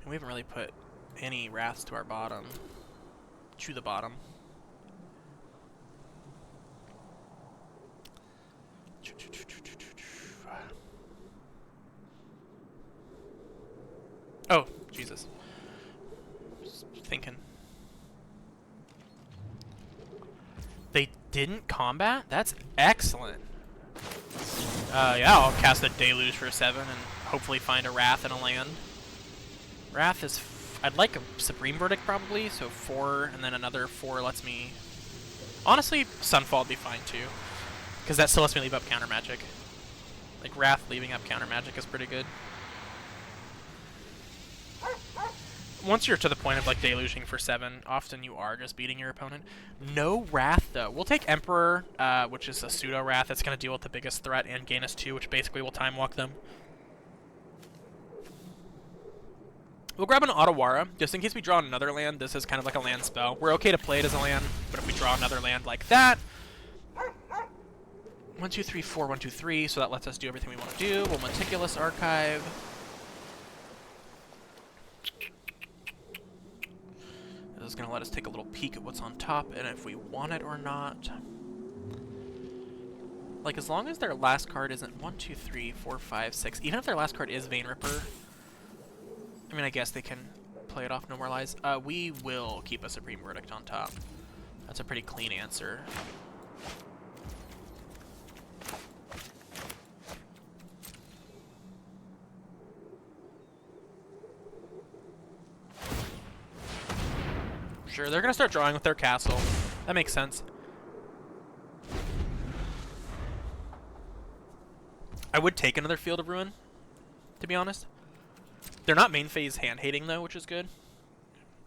And we haven't really put any Wraths to our bottom. To the bottom. Oh, Jesus. Just thinking. They didn't combat? That's excellent. Yeah, I'll cast a Deluge for 7 and hopefully find a Wrath and a land. Wrath is... I'd like a Supreme Verdict probably, so 4 and then another 4 lets me... Honestly, Sunfall would be fine too. Because that still lets me leave up counter magic. Like, Wrath leaving up counter magic is pretty good. Once you're to the point of like deluging for 7, often you are just beating your opponent. No Wrath though. We'll take Emperor, which is a pseudo Wrath that's going to deal with the biggest threat, and gain us 2, which basically will time walk them. We'll grab an Otawara, just in case we draw another land. This is kind of like a land spell. We're okay to play it as a land, but if we draw another land like that... 1, 2, 3, 4, 1, 2, 3, so that lets us do everything we want to do. We'll Meticulous Archive. This is going to let us take a little peek at what's on top and if we want it or not. Like, as long as their last card isn't 1, 2, 3, 4, 5, 6. Even if their last card is Vein Ripper, I mean, I guess they can play it off No More Lies. We will keep a Supreme Verdict on top. That's a pretty clean answer. Sure, they're gonna start drawing with their castle. That makes sense. I would take another Field of Ruin, to be honest. They're not main phase hand hating though, which is good.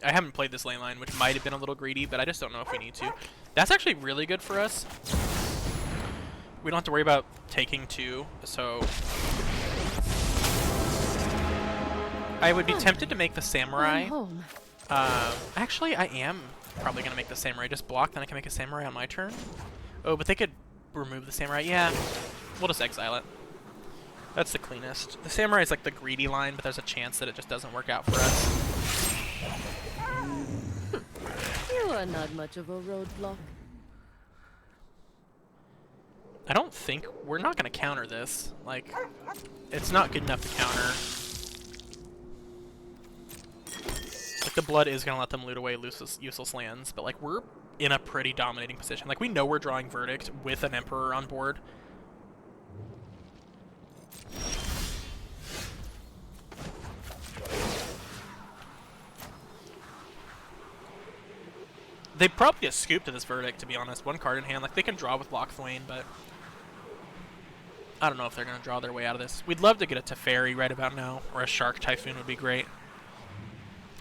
I haven't played this lane line, which might have been a little greedy, but I just don't know if we need to. That's actually really good for us. We don't have to worry about taking 2, so I would be tempted to make the Samurai. Actually, I am probably going to make the Samurai. Just block, then I can make a Samurai on my turn. Oh, but they could remove the Samurai. Yeah, we'll just exile it. That's the cleanest. The Samurai is like the greedy line, but there's a chance that it just doesn't work out for us. You are not much of a roadblock. I don't think... We're not going to counter this. Like, it's not good enough to counter. Like, the blood is going to let them loot away useless lands, but, like, we're in a pretty dominating position. Like, we know we're drawing Verdict with an Emperor on board. They probably get scooped to this Verdict, to be honest. 1 card in hand. Like, they can draw with Locthwain, but I don't know if they're going to draw their way out of this. We'd love to get a Teferi right about now, or a Shark Typhoon would be great.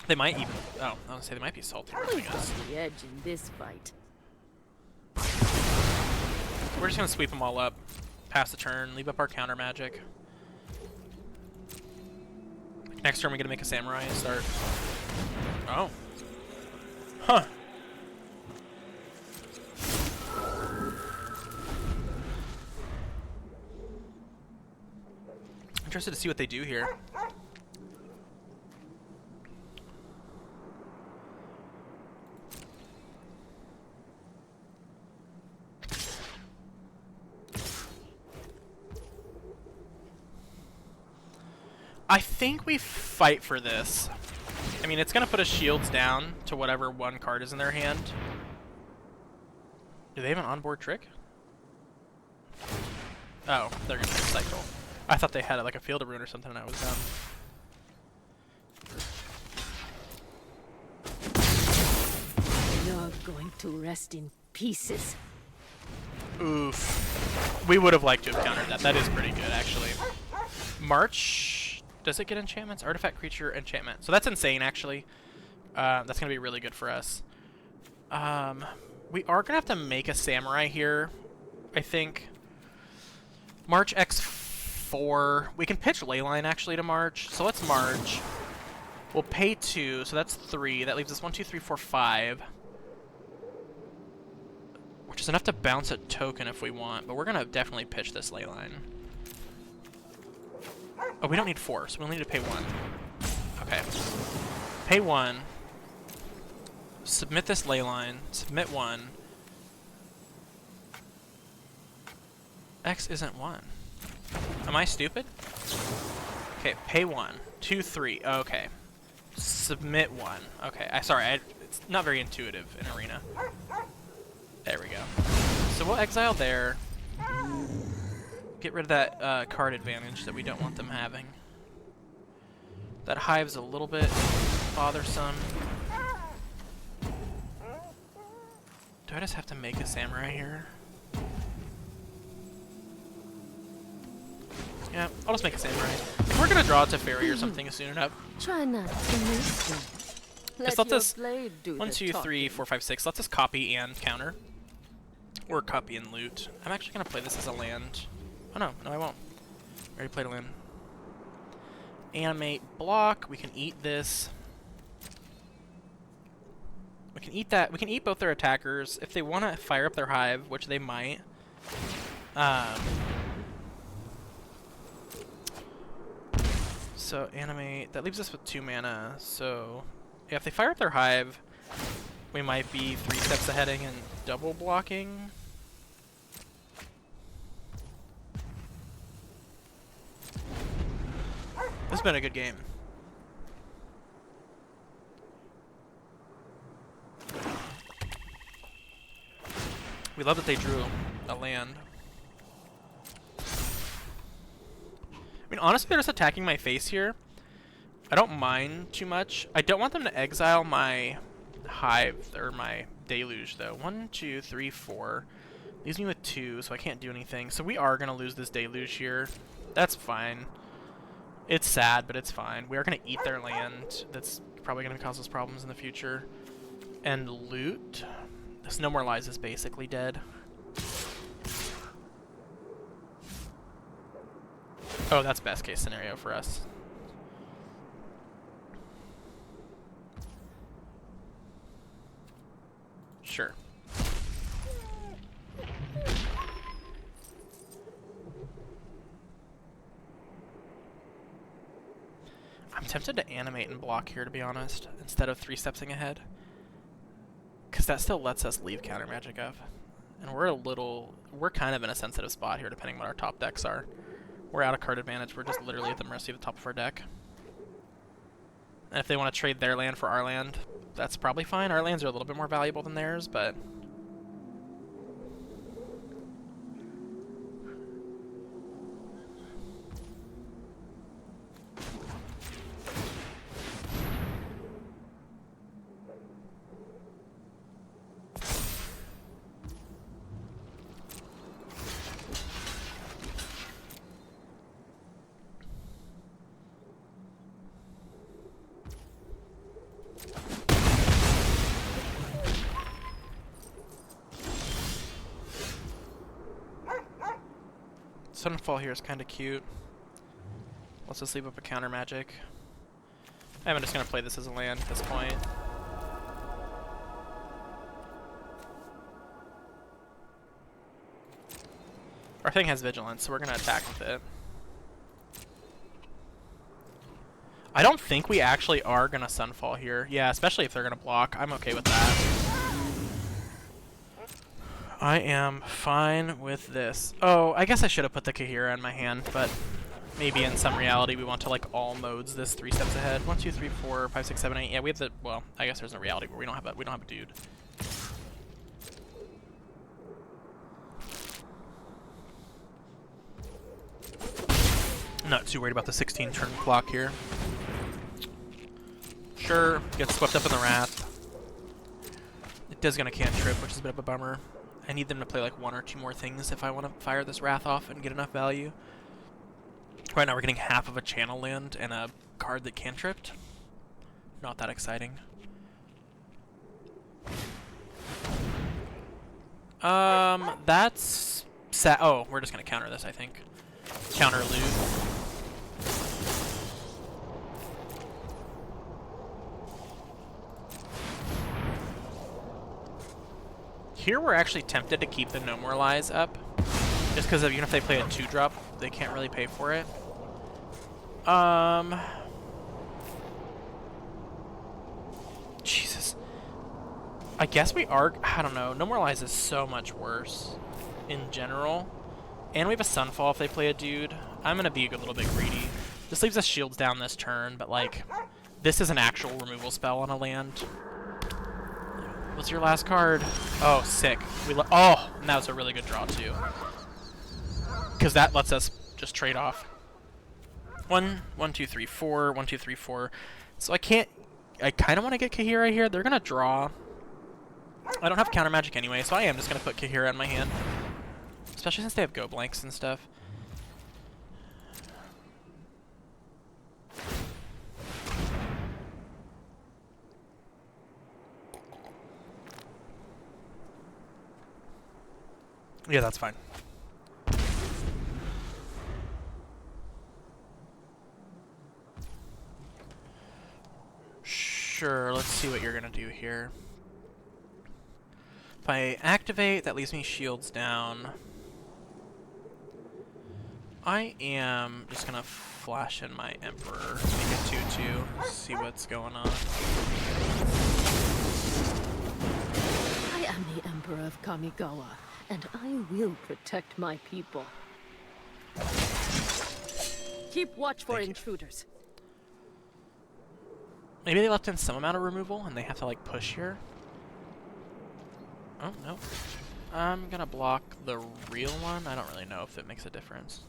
They might even... Oh, I was going to say they might be salty ripping us. The edge in this fight. We're just going to sweep them all up, pass the turn, leave up our counter magic. Next turn, we're going to make a Samurai and start... Oh. Huh. Interested to see what they do here. I think we fight for this. I mean, it's going to put us shields down to whatever 1 card is in their hand. Do they have an onboard trick? Oh, they're going to cycle. I thought they had like a Field of Ruin or something and I was dumb. You're going to rest in pieces. Oof. We would have liked to have countered that. That is pretty good, actually. March, does it get enchantments? Artifact, creature, enchantment. So that's insane, actually. That's going to be really good for us. We are going to have to make a Samurai here, I think. March X4. We can pitch Leyline, actually, to March. So let's March. We'll pay 2, so that's 3. That leaves us 1, 2, 3, 4, 5. Which is enough to bounce a token if we want, but we're going to definitely pitch this Leyline. Oh, we don't need 4, so we'll need to pay 1. Okay. Pay 1. Submit this Leyline. Submit 1. X isn't 1. Am I stupid? Okay, pay 1. 2, 3. Okay. Submit 1. Okay, it's not very intuitive in Arena. There we go. So we'll exile there. Get rid of that card advantage that we don't want them having. That Hive's a little bit bothersome. Do I just have to make a Samurai here? Yeah, I'll just make a Samurai. If we're gonna draw a Teferi or something soon enough. Try not to miss them. Just let this blade do 1, the 2, 3, 4, 5, 6. Let's just copy and counter. Or copy and loot. I'm actually gonna play this as a land. Oh no, I won't. I already played a land. Animate, block. We can eat this. We can eat that. We can eat both their attackers. If they want to fire up their Hive, which they might. So animate, that leaves us with 2 mana, so yeah, if they fire up their hive, we might be 3 steps ahead and double blocking. This has been a good game. We love that they drew a land. I mean, honestly, they're just attacking my face here. I don't mind too much. I don't want them to exile my hive or my deluge, though. 1, 2, 3, 4. Leaves me with 2, so I can't do anything. So we are going to lose this deluge here. That's fine. It's sad, but it's fine. We are going to eat their land. That's probably going to cause us problems in the future. And loot. This No More Lies is basically dead. Oh, that's best case scenario for us. Sure. I'm tempted to animate and block here, to be honest, instead of 3-stepsing ahead. Because that still lets us leave counter magic up. And we're kind of in a sensitive spot here, depending on what our top decks are. We're out of card advantage. We're just literally at the mercy of the top of our deck. And if they want to trade their land for our land, that's probably fine. Our lands are a little bit more valuable than theirs, but... Sunfall here is kind of cute. Let's just leave up a counter magic. I'm just going to play this as a land at this point. Our thing has vigilance, so we're going to attack with it. I don't think we actually are going to Sunfall here. Yeah, especially if they're going to block. I'm okay with that. I am fine with this. Oh, I guess I should have put the Kahira in my hand, but maybe in some reality we want to like all modes this 3 steps ahead. 1, 2, 3, 4, 5, 6, 7, 8. Yeah, we have the, well, I guess there's no reality where we don't have a dude. Not too worried about the 16 turn clock here. Sure, gets swept up in the Wrath. It does gonna cantrip, which is a bit of a bummer. I need them to play like 1 or 2 more things if I want to fire this Wrath off and get enough value. Right now we're getting half of a channel land and a card that cantripped. Not that exciting. That's sad. Oh, we're just gonna counter this, I think. Counter loot. Here we're actually tempted to keep the No More Lies up. Just because even if they play a 2-drop, they can't really pay for it. Jesus. I guess we are... I don't know. No More Lies is so much worse in general. And we have a Sunfall if they play a dude. I'm going to be a little bit greedy. This leaves us shields down this turn, but like... This is an actual removal spell on a land. What's your last card? Oh, sick. Oh, and that was a really good draw too. Because that lets us just trade off. 1, 2, 3, 4. 1, 2, 3, 4. So I can't... I kind of want to get Kahira here. They're going to draw. I don't have counter magic anyway, so I am just going to put Kahira in my hand. Especially since they have go blanks and stuff. Yeah, that's fine. Sure, let's see what you're gonna do here. If I activate, that leaves me shields down. I am just gonna flash in my Emperor, make it 2/2, see what's going on. I am the Emperor of Kamigawa, and I will protect my people. Keep watch for intruders. Maybe they left in some amount of removal and they have to like push here. Oh, no. I'm gonna block the real one. I don't really know if it makes a difference.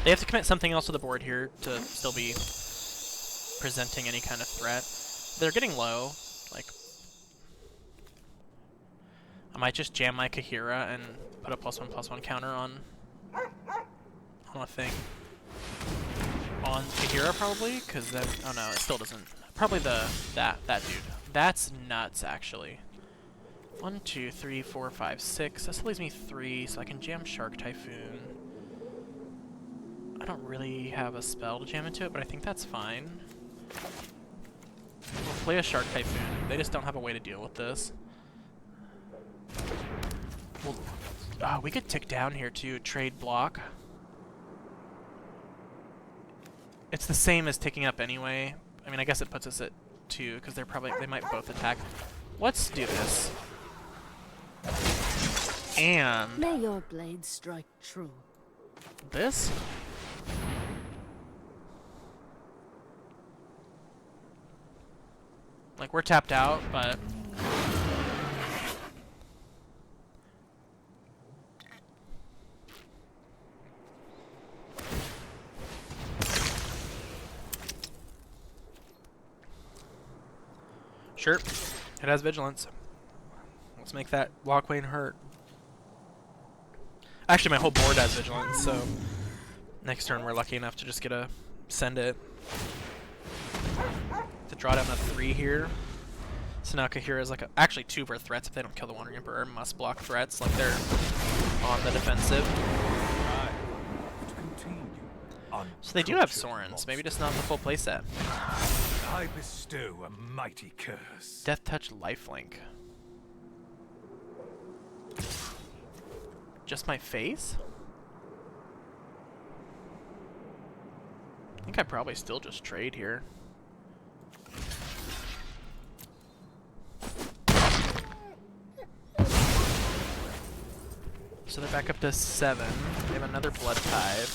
They have to commit something else to the board here to still be presenting any kind of threat. They're getting low. Like, I might just jam my Kahira and put a +1/+1 counter on a thing. On Kahira probably, because then, oh no, it still doesn't. Probably that dude. That's nuts actually. 1, 2, 3, 4, 5, 6. That still leaves me 3, so I can jam Shark Typhoon. I don't really have a spell to jam into it, but I think that's fine. We'll play a Shark Typhoon. They just don't have a way to deal with this. Well, we could tick down here too, trade block. It's the same as ticking up anyway. I mean, I guess it puts us at 2 because they might both attack. Let's do this. And May your blade strike true. this? Like, we're tapped out, but sure, it has vigilance. Let's make that Walkway hurt. Actually, my whole board has vigilance, so next turn we're lucky enough to just get a send it. To draw down a 3 here. So now Kahira is like actually 2 for threats if they don't kill the Wandering Emperor. Must block threats, like they're on the defensive. So they do have Sorens, maybe just not the full playset. I bestow a mighty curse. Death Touch Lifelink. Just my face? I think I probably still just trade here. So they're back up to 7. They have another Blood Tide.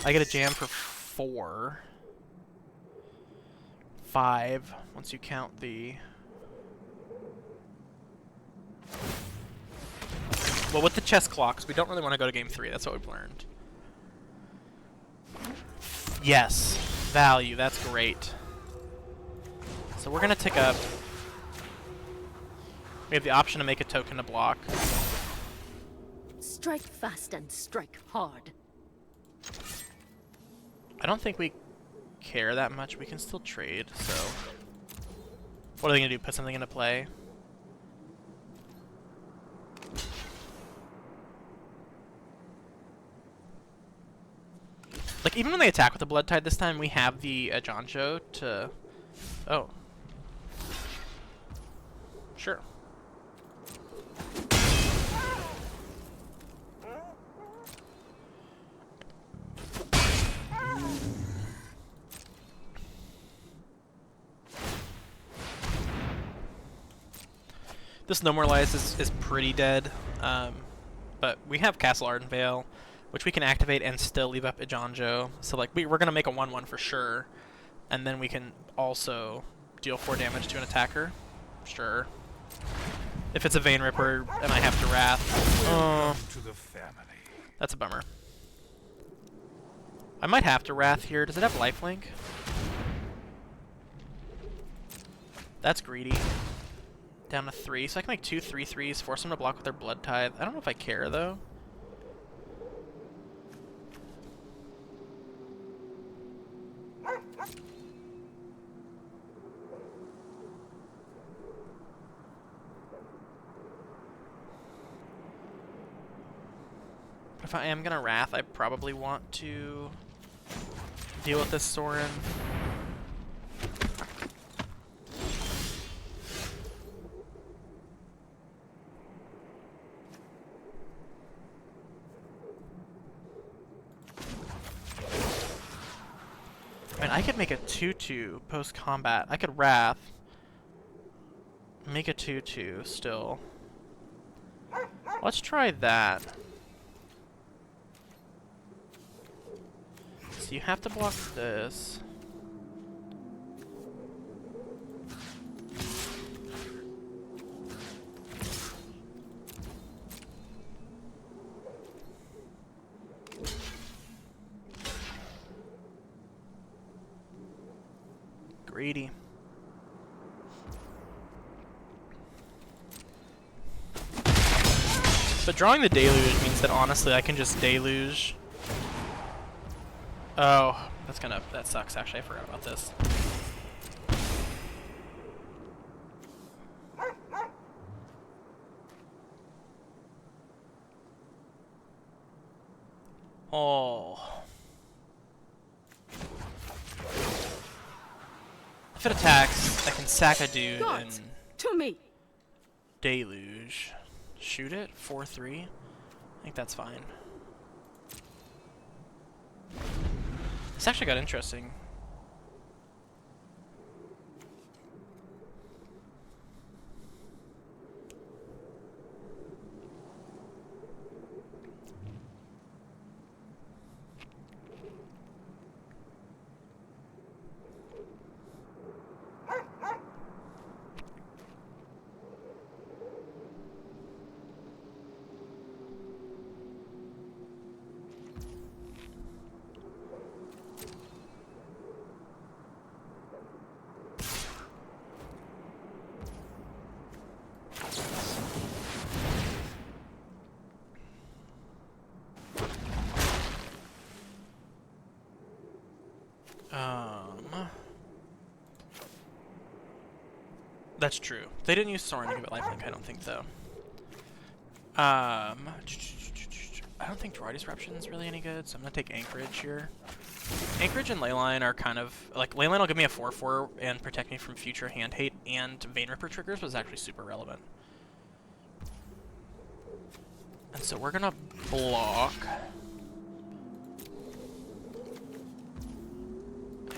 I get a jam for 4. 5, once you count the... Well, with the chess clocks, we don't really want to go to game 3. That's what we've learned. Yes, value. That's great. So we're going to tick up. We have the option to make a token to block. Strike fast and strike hard. I don't think we care that much. We can still trade, so... What are they going to do? Put something into play? Like, even when they attack with the Blood Tide this time, we have the Ajanjo to... Oh. Sure. This Nomoralize is pretty dead, but we have Castle Ardenvale, which we can activate and still leave up Ajanjo. So like we're gonna make a 1/1 for sure, and then we can also deal 4 damage to an attacker. Sure. If it's a Vein Ripper and I have to Wrath, To the family. that's a bummer. I might have to Wrath here. Does it have Lifelink? That's greedy. Down to 3, so I can make 2 3/3s, force them to block with their Blood Tithe. I don't know if I care though. If I am gonna Wrath, I probably want to deal with this Sorin. could make a 2/2 post-combat. I could Wrath. Make a 2/2 still. Let's try that. So you have to block this. Greedy. But drawing the deluge means that honestly I can just deluge. Oh, that sucks actually, I forgot about this. Oh. If it attacks, I can sack a dude Gods, and to me. deluge. Shoot it? 4/3? I think that's fine. This actually got interesting. That's true. They didn't use Soren to give it lifelink, I don't think, though. I don't think Droid Disruption is really any good, so I'm gonna take Anchorage here. Anchorage and Leyline are kind of like, Leyline will give me a 4/4 and protect me from future hand hate, and Vein Ripper triggers was actually super relevant. And so we're gonna block.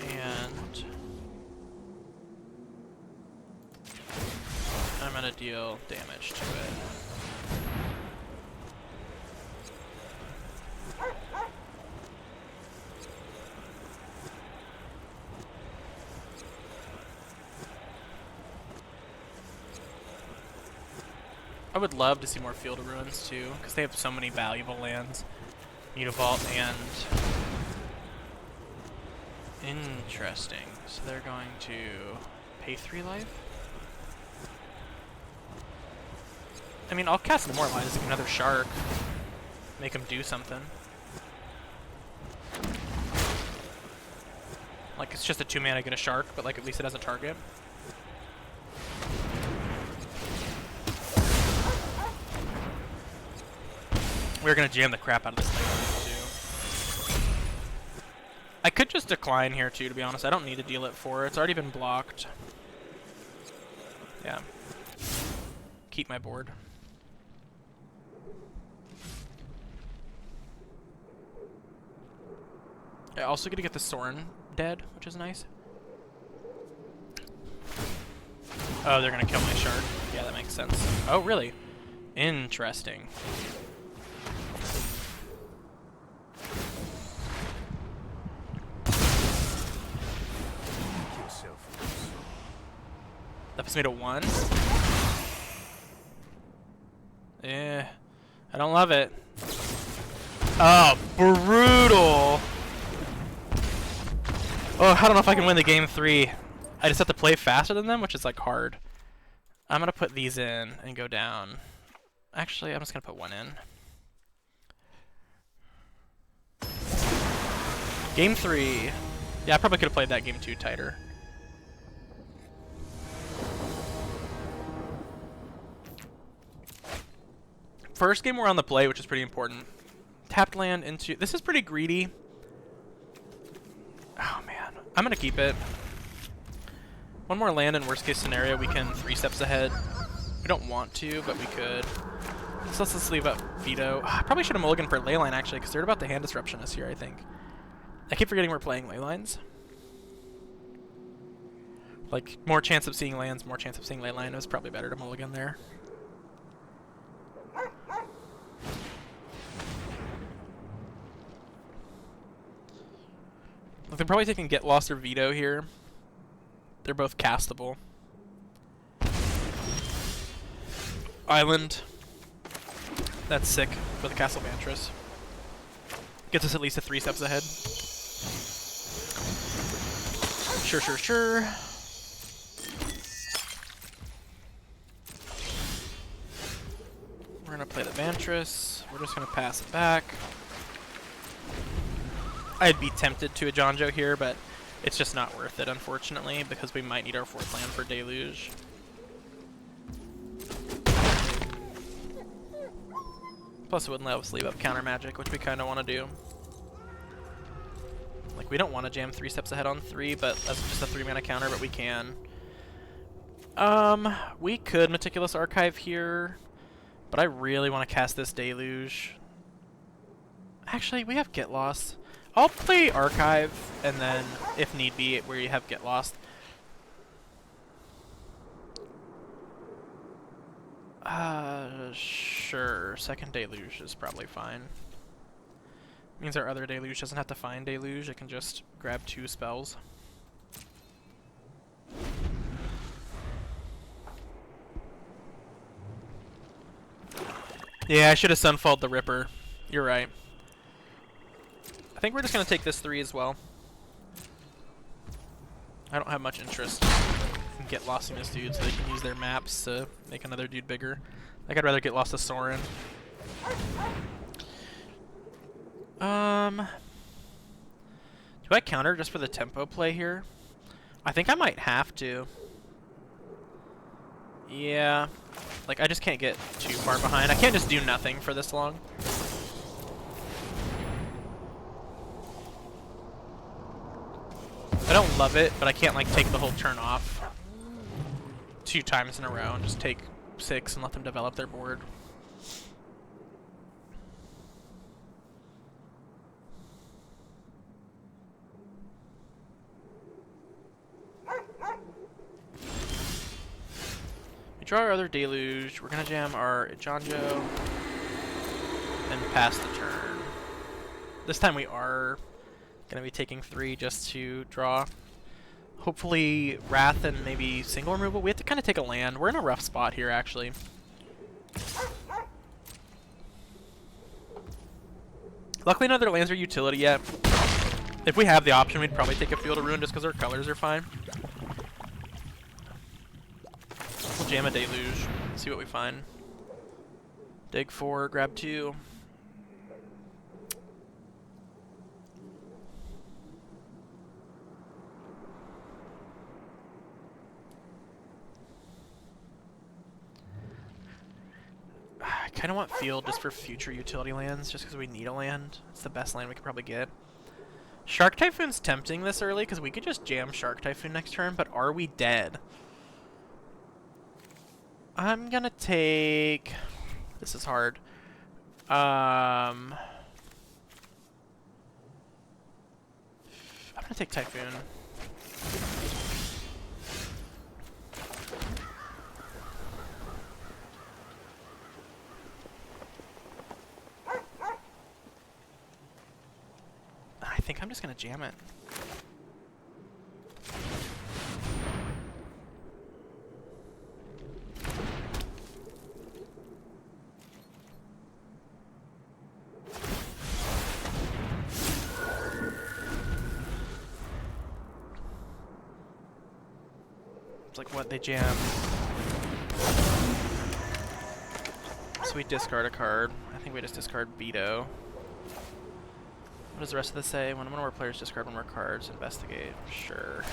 And I'm gonna deal damage to it. I would love to see more Field of Ruins too, because they have so many valuable lands. Mutavault and... Interesting. So they're going to pay 3 life? I mean, I'll cast Immortalize, like another Shark. Make him do something. Like, it's just a 2-mana get a Shark, but like at least it has a target. We're gonna jam the crap out of this thing too. I could just decline here too, to be honest. I don't need to deal it 4. It's already been blocked. Yeah. Keep my board. I also get to get the Soren dead, which is nice. Oh, they're gonna kill my Shark. Yeah, that makes sense. Oh, really? Interesting. That puts me to 1. Yeah, I don't love it. Oh, brutal! Oh, I don't know if I can win the game 3. I just have to play faster than them, which is like hard. I'm gonna put these in and go down. Actually, I'm just gonna put 1 in. Game 3. Yeah, I probably could have played that game 2 tighter. First game we're on the play, which is pretty important. Tapped land into... This is pretty greedy. Oh, man. I'm going to keep it. One more land in worst case scenario. We can 3 steps ahead. We don't want to, but we could. So let's just leave up Veto. I probably should have mulliganed for Leyline, actually, because they're about to hand disruption us here, I think. I keep forgetting we're playing Leylines. Like, more chance of seeing lands, more chance of seeing ley line. It was probably better to mulligan there. They're probably taking Get Lost or Veto here. They're both castable. Island. That's sick for the Castle Mantras. Gets us at least 3 steps ahead. Sure, sure, sure. We're gonna play the Mantras. We're just gonna pass it back. I'd be tempted to a Jonjo here, but it's just not worth it, unfortunately, because we might need our 4th land for Deluge. Plus it wouldn't let us leave up counter magic, which we kind of want to do. Like, we don't want to jam 3 steps ahead on 3, but that's just a 3-mana counter, but we can. We could Meticulous Archive here, but I really want to cast this Deluge. Actually, we have Get Lost. I'll play Archive, and then, if need be, where you have Get Lost. Sure. Second Deluge is probably fine. Means our other Deluge doesn't have to find Deluge, it can just grab 2 spells. Yeah, I should have Sunfalled the Ripper. You're right. I think we're just going to take this 3 as well. I don't have much interest in Get Lost in this dude, so they can use their maps to make another dude bigger. Like, I'd rather Get Lost to Sorin. Do I counter just for the tempo play here? I think I might have to. Yeah. Like, I just can't get too far behind. I can't just do nothing for this long. I don't love it, but I can't, like, take the whole turn off 2 times in a row and just take 6 and let them develop their board. We draw our other Deluge. We're gonna jam our Jonjo and pass the turn. This time we are gonna be taking 3 just to draw. Hopefully Wrath and maybe single removal. We have to kind of take a land. We're in a rough spot here, actually. Luckily none of their lands are utility yet. If we have the option, we'd probably take a Field of Ruin just because our colors are fine. We'll jam a Deluge, see what we find. Dig 4, grab 2. I kind of want Field just for future utility lands, just because we need a land. It's the best land we could probably get. Shark Typhoon's tempting this early, because we could just jam Shark Typhoon next turn, but are we dead? I'm gonna take... This is hard. I'm gonna take Typhoon. I think I'm just gonna jam it. It's like what they jam. So we discard a card. I think we just discard Veto. What does the rest of this say? When one of our players discard 1 more cards, investigate. Sure.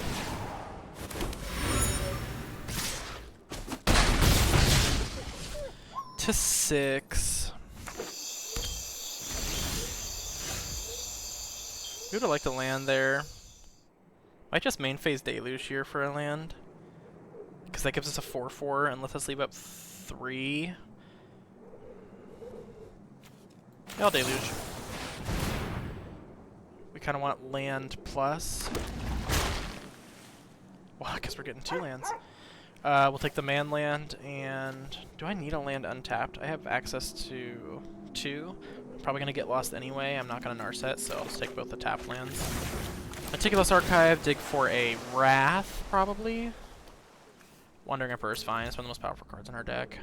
To 6. We would have liked a land there. Might just main phase Deluge here for a land. Because that gives us a 4/4 and lets us leave up 3. I'll Deluge. We kind of want land plus. Wow, guess we're getting 2 lands. We'll take the man land, and do I need a land untapped? I have access to 2. I'm probably going to get lost anyway. I'm not going to Narset, so I'll just take both the tapped lands. Meticulous Archive, dig for a Wrath, probably. Wandering Emperor is fine. It's one of the most powerful cards in our deck.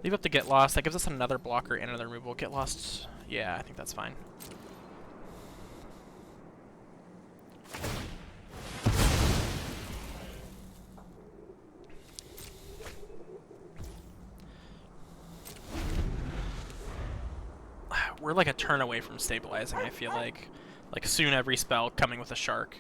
Leave up to Get Lost. That gives us another blocker and another removal. Get Lost, yeah, I think that's fine. We're like a turn away from stabilizing, I feel like. Like, soon every spell coming with a Shark.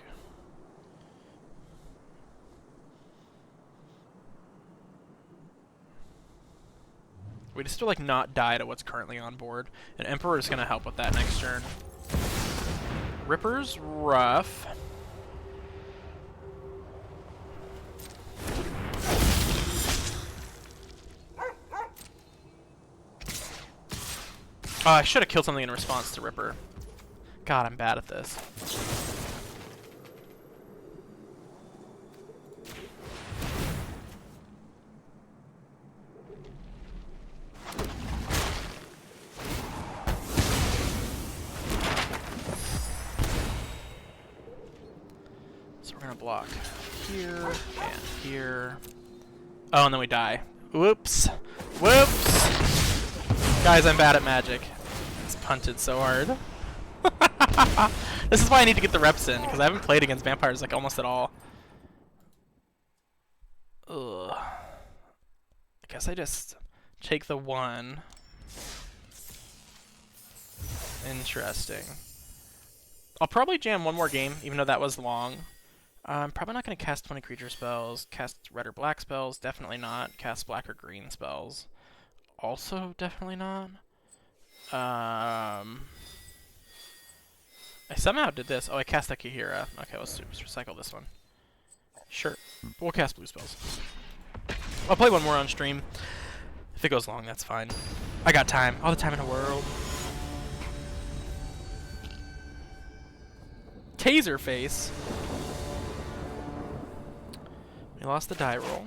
We just have to, like, not die to what's currently on board. And Emperor is going to help with that next turn. Ripper's rough. Oh, I should have killed something in response to Ripper. God, I'm bad at this. So we're gonna block here and here. Oh, and then we die. Whoops. Whoops! Guys, I'm bad at Magic. It's punted so hard. This is why I need to get the reps in, because I haven't played against vampires like almost at all. Ugh. I guess I just take the 1. Interesting. I'll probably jam one more game, even though that was long. I'm probably not going to cast 20 creature spells, cast red or black spells, definitely not, cast black or green spells. Also, definitely not. I somehow did this. Oh, I cast Akihira. Okay, let's recycle this one. Sure. We'll cast blue spells. I'll play one more on stream. If it goes long, that's fine. I got time. All the time in the world. Taser face. We lost the die roll.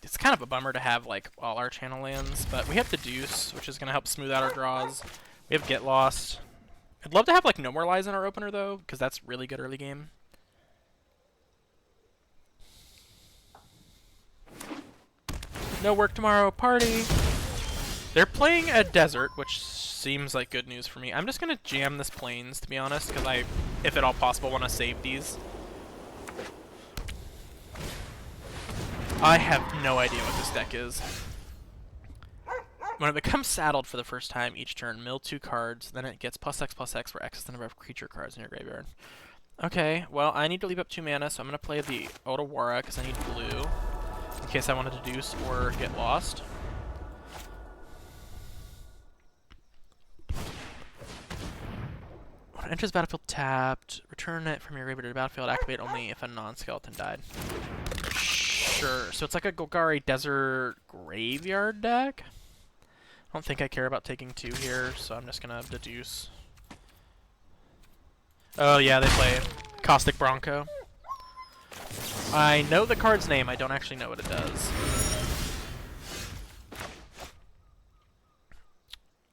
It's kind of a bummer to have like all our channel lands, but we have the Deuce, which is going to help smooth out our draws. We have Get Lost. I'd love to have like No More Lies in our opener though, because that's really good early game. No work tomorrow, party! They're playing a Desert, which seems like good news for me. I'm just going to jam this Plains, to be honest, because I, if at all possible, want to save these. I have no idea what this deck is. When it becomes saddled for the first time each turn, mill 2 cards, then it gets +X/+X for X is the number of creature cards in your graveyard. Okay, well, I need to leave up 2 mana, so I'm going to play the Otawara because I need blue, in case I want to deduce or get lost. When it enters battlefield tapped, return it from your graveyard to the battlefield, activate only if a non-skeleton died. Sure, so it's like a Golgari Desert Graveyard deck? I don't think I care about taking 2 here, so I'm just gonna deduce. Oh yeah, they play Caustic Bronco. I know the card's name, I don't actually know what it does.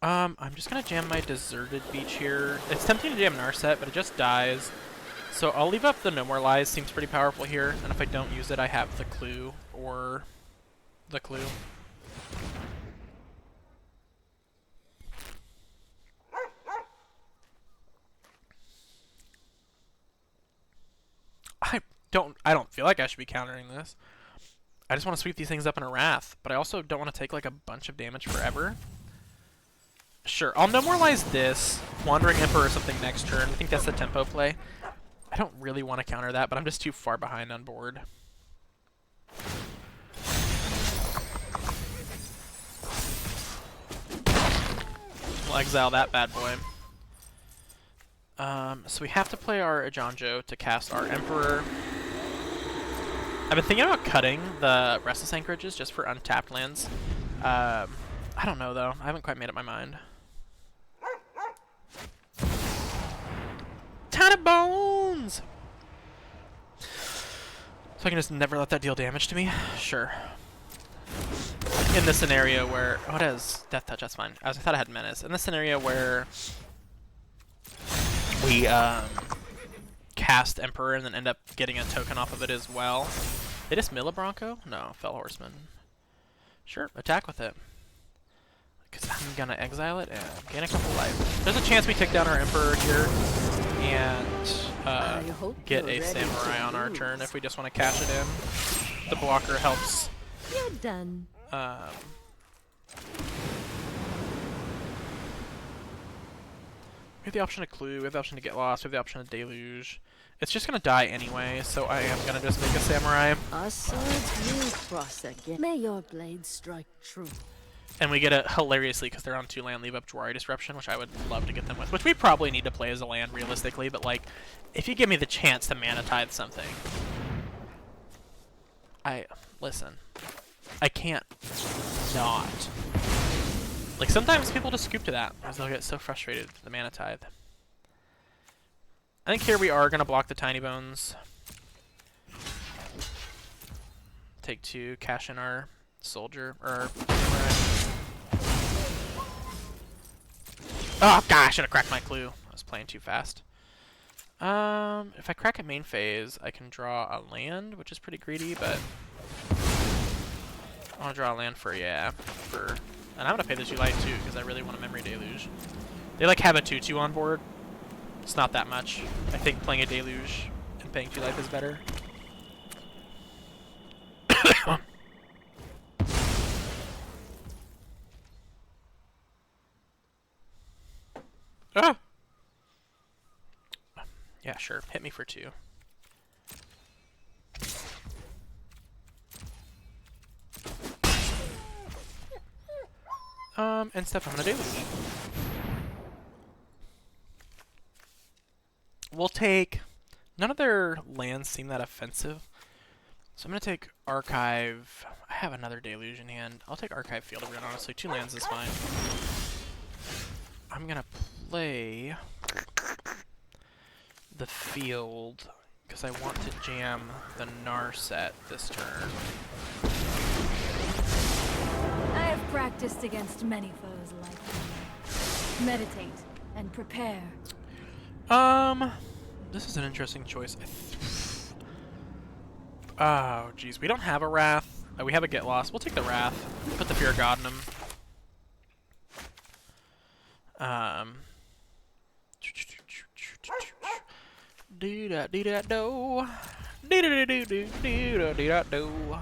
I'm just gonna jam my Deserted Beach here. It's tempting to jam Narset, but it just dies. So I'll leave up the No More Lies, seems pretty powerful here, and if I don't use it, I have the Clue, or the Clue. I don't feel like I should be countering this. I just want to sweep these things up in a Wrath, but I also don't want to take like a bunch of damage forever. Sure, I'll No More Lies this, Wandering Emperor or something next turn. I think that's the tempo play. I don't really want to counter that, but I'm just too far behind on board. We'll exile that bad boy. So we have to play our Ajanjo to cast our Emperor. I've been thinking about cutting the Restless Anchorages just for untapped lands. I don't know though. I haven't quite made up my mind. Planet Bones! So I can just never let that deal damage to me? Sure. In the scenario where... Oh, it has Death Touch, that's fine. I thought I had Menace. In the scenario where we cast Emperor and then end up getting a token off of it as well. They just mill a Bronco? No, Fell Horseman. Sure, attack with it. Because I'm gonna exile it and gain a couple life. There's a chance we take down our Emperor here and get a Samurai on our turn if we just want to cash it in. The blocker helps. You're done. We have the option to Clue, we have the option to Get Lost, we have the option to Deluge. It's just gonna die anyway, so I am gonna just make a Samurai. Our swords will cross again. May your blade strike true. And we get it hilariously because they're on 2-land, leave up Jwari Disruption, which I would love to get them with. Which we probably need to play as a land realistically, but like, if you give me the chance to Mana Tithe something, listen, I can't not. Like, sometimes people just scoop to that because they'll get so frustrated with the Mana Tithe. I think here we are gonna block the Tiny Bones. Take 2, cash in our soldier, or oh gosh, I should have cracked my Clue. I was playing too fast. If I crack at main phase, I can draw a land, which is pretty greedy, but I want to draw a land for, and I'm gonna pay the 2 life too, because I really want a Memory Deluge. They like have a 2/2 on board. It's not that much. I think playing a Deluge and paying 2 life is better. Ah! Yeah, sure. Hit me for 2. And stuff I'm gonna do. We'll take... None of their lands seem that offensive. So I'm gonna take Archive. I have another Deluge in hand. I'll take Archive Field of Ruin, honestly. 2 lands is fine. I'm gonna play the field because I want to jam the Narset this turn. I have practiced against many foes like you. Meditate and prepare. This is an interesting choice. Oh, jeez. We don't have a Wrath. We have a Get Lost. We'll take the Wrath. Put the Fear of God in him. Do da do da do. Do da do do do da do da do.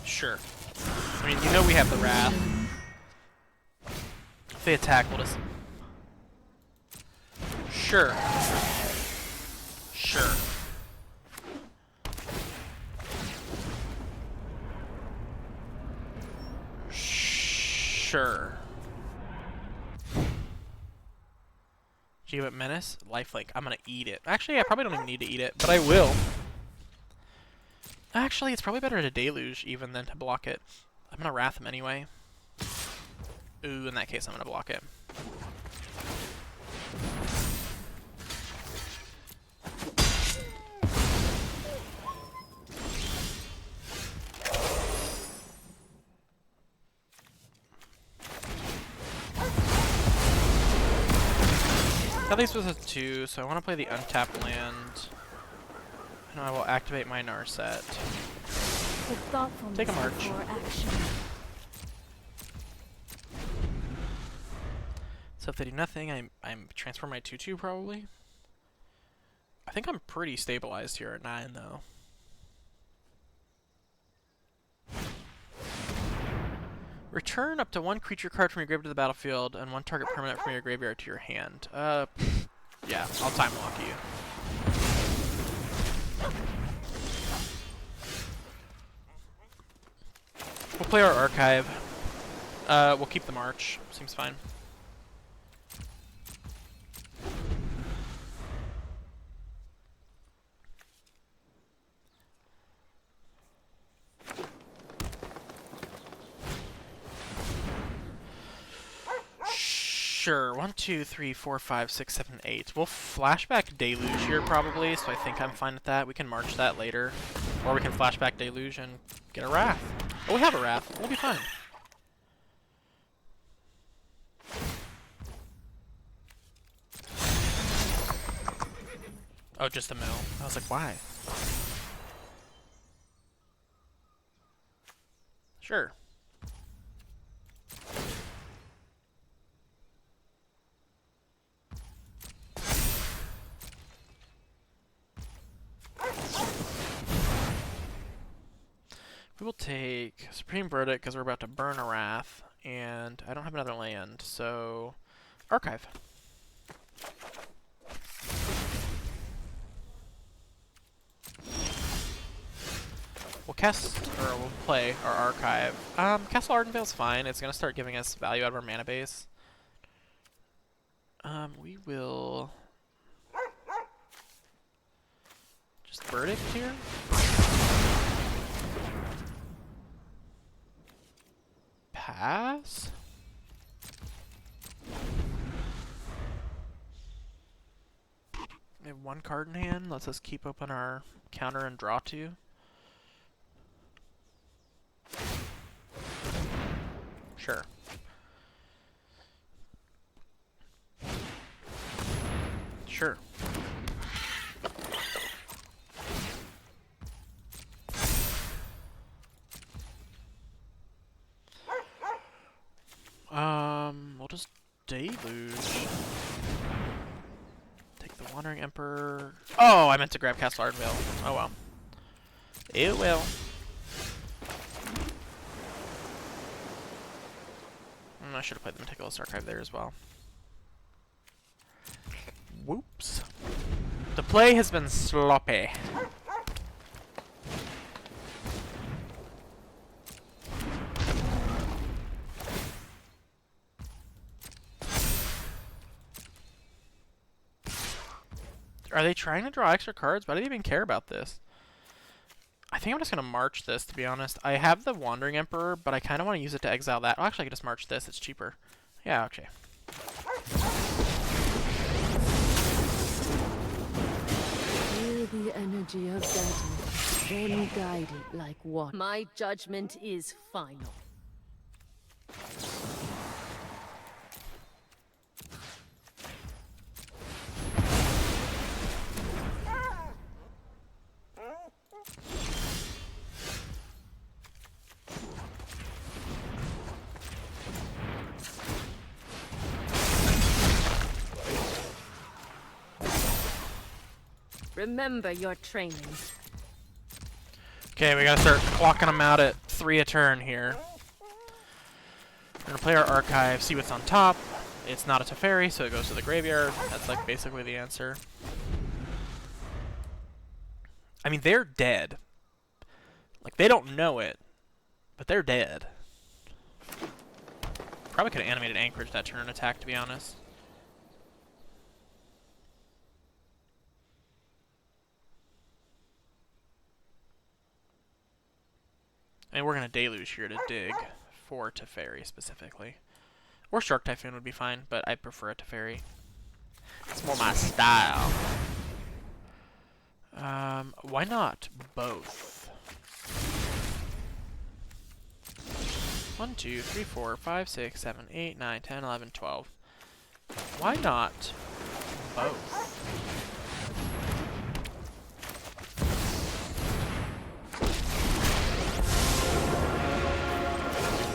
Sure. I mean, you know we have the Wrath. If they attack, we'll just... Sure. Sure. Sure. Geomet Menace? Lifelink. I'm gonna eat it. Actually, I probably don't even need to eat it, but I will. Actually, it's probably better to Deluge even than to block it. I'm gonna Wrath him anyway. Ooh, in that case, I'm gonna block it. At least with a 2, so I want to play the untapped land. And I will activate my Narset. Take a march. So if they do nothing, I'm transfer my 2/2 probably. I think I'm pretty stabilized here at 9 though. Return up to 1 creature card from your graveyard to the battlefield and 1 target permanent from your graveyard to your hand. Yeah, I'll time lock you. We'll play our Archive. We'll keep the March. Seems fine. Sure. 1, 2, 3, 4, 5, 6, 7, 8. We'll flashback Deluge here probably, so I think I'm fine with that. We can march that later. Or we can flashback Deluge and get a Wrath. Oh, we have a Wrath. We'll be fine. Oh, just a mill. I was like, why? Sure. We will take Supreme Verdict because we're about to burn a Wrath, and I don't have another land, so Archive. We'll cast, or we'll play our Archive. Castle Ardenvale's fine. It's gonna start giving us value out of our mana base. We will just Verdict here. Pass. We have one card in hand. Lets us keep open our counter and draw 2. Sure. Sure. We'll just Deluge. Take the Wandering Emperor. Oh, I meant to grab Castle Ardenvale. Oh well. It will. I should have played the Meticulous Archive there as well. Whoops. The play has been sloppy. Are they trying to draw extra cards? Why do they even care about this? I think I'm just going to march this, to be honest. I have the Wandering Emperor, but I kind of want to use it to exile that. Oh, actually, I could just march this. It's cheaper. Yeah, okay. Feel the energy of judgment, then guide it like water. My judgment is final. Remember your training. Okay, we gotta start clocking them out at 3 a turn here. We're gonna play our Archive, see what's on top. It's not a Teferi, so it goes to the graveyard. That's like basically the answer. I mean, they're dead. Like, they don't know it, but they're dead. Probably could have animated Anchorage that turn attack, to be honest. And we're going to Deluge here to dig for Teferi specifically. Or Shark Typhoon would be fine, but I prefer a Teferi. It's more my style. Why not both? 1, 2, 3, 4, 5, 6, 7, 8, 9, 10, 11, 12. Why not both?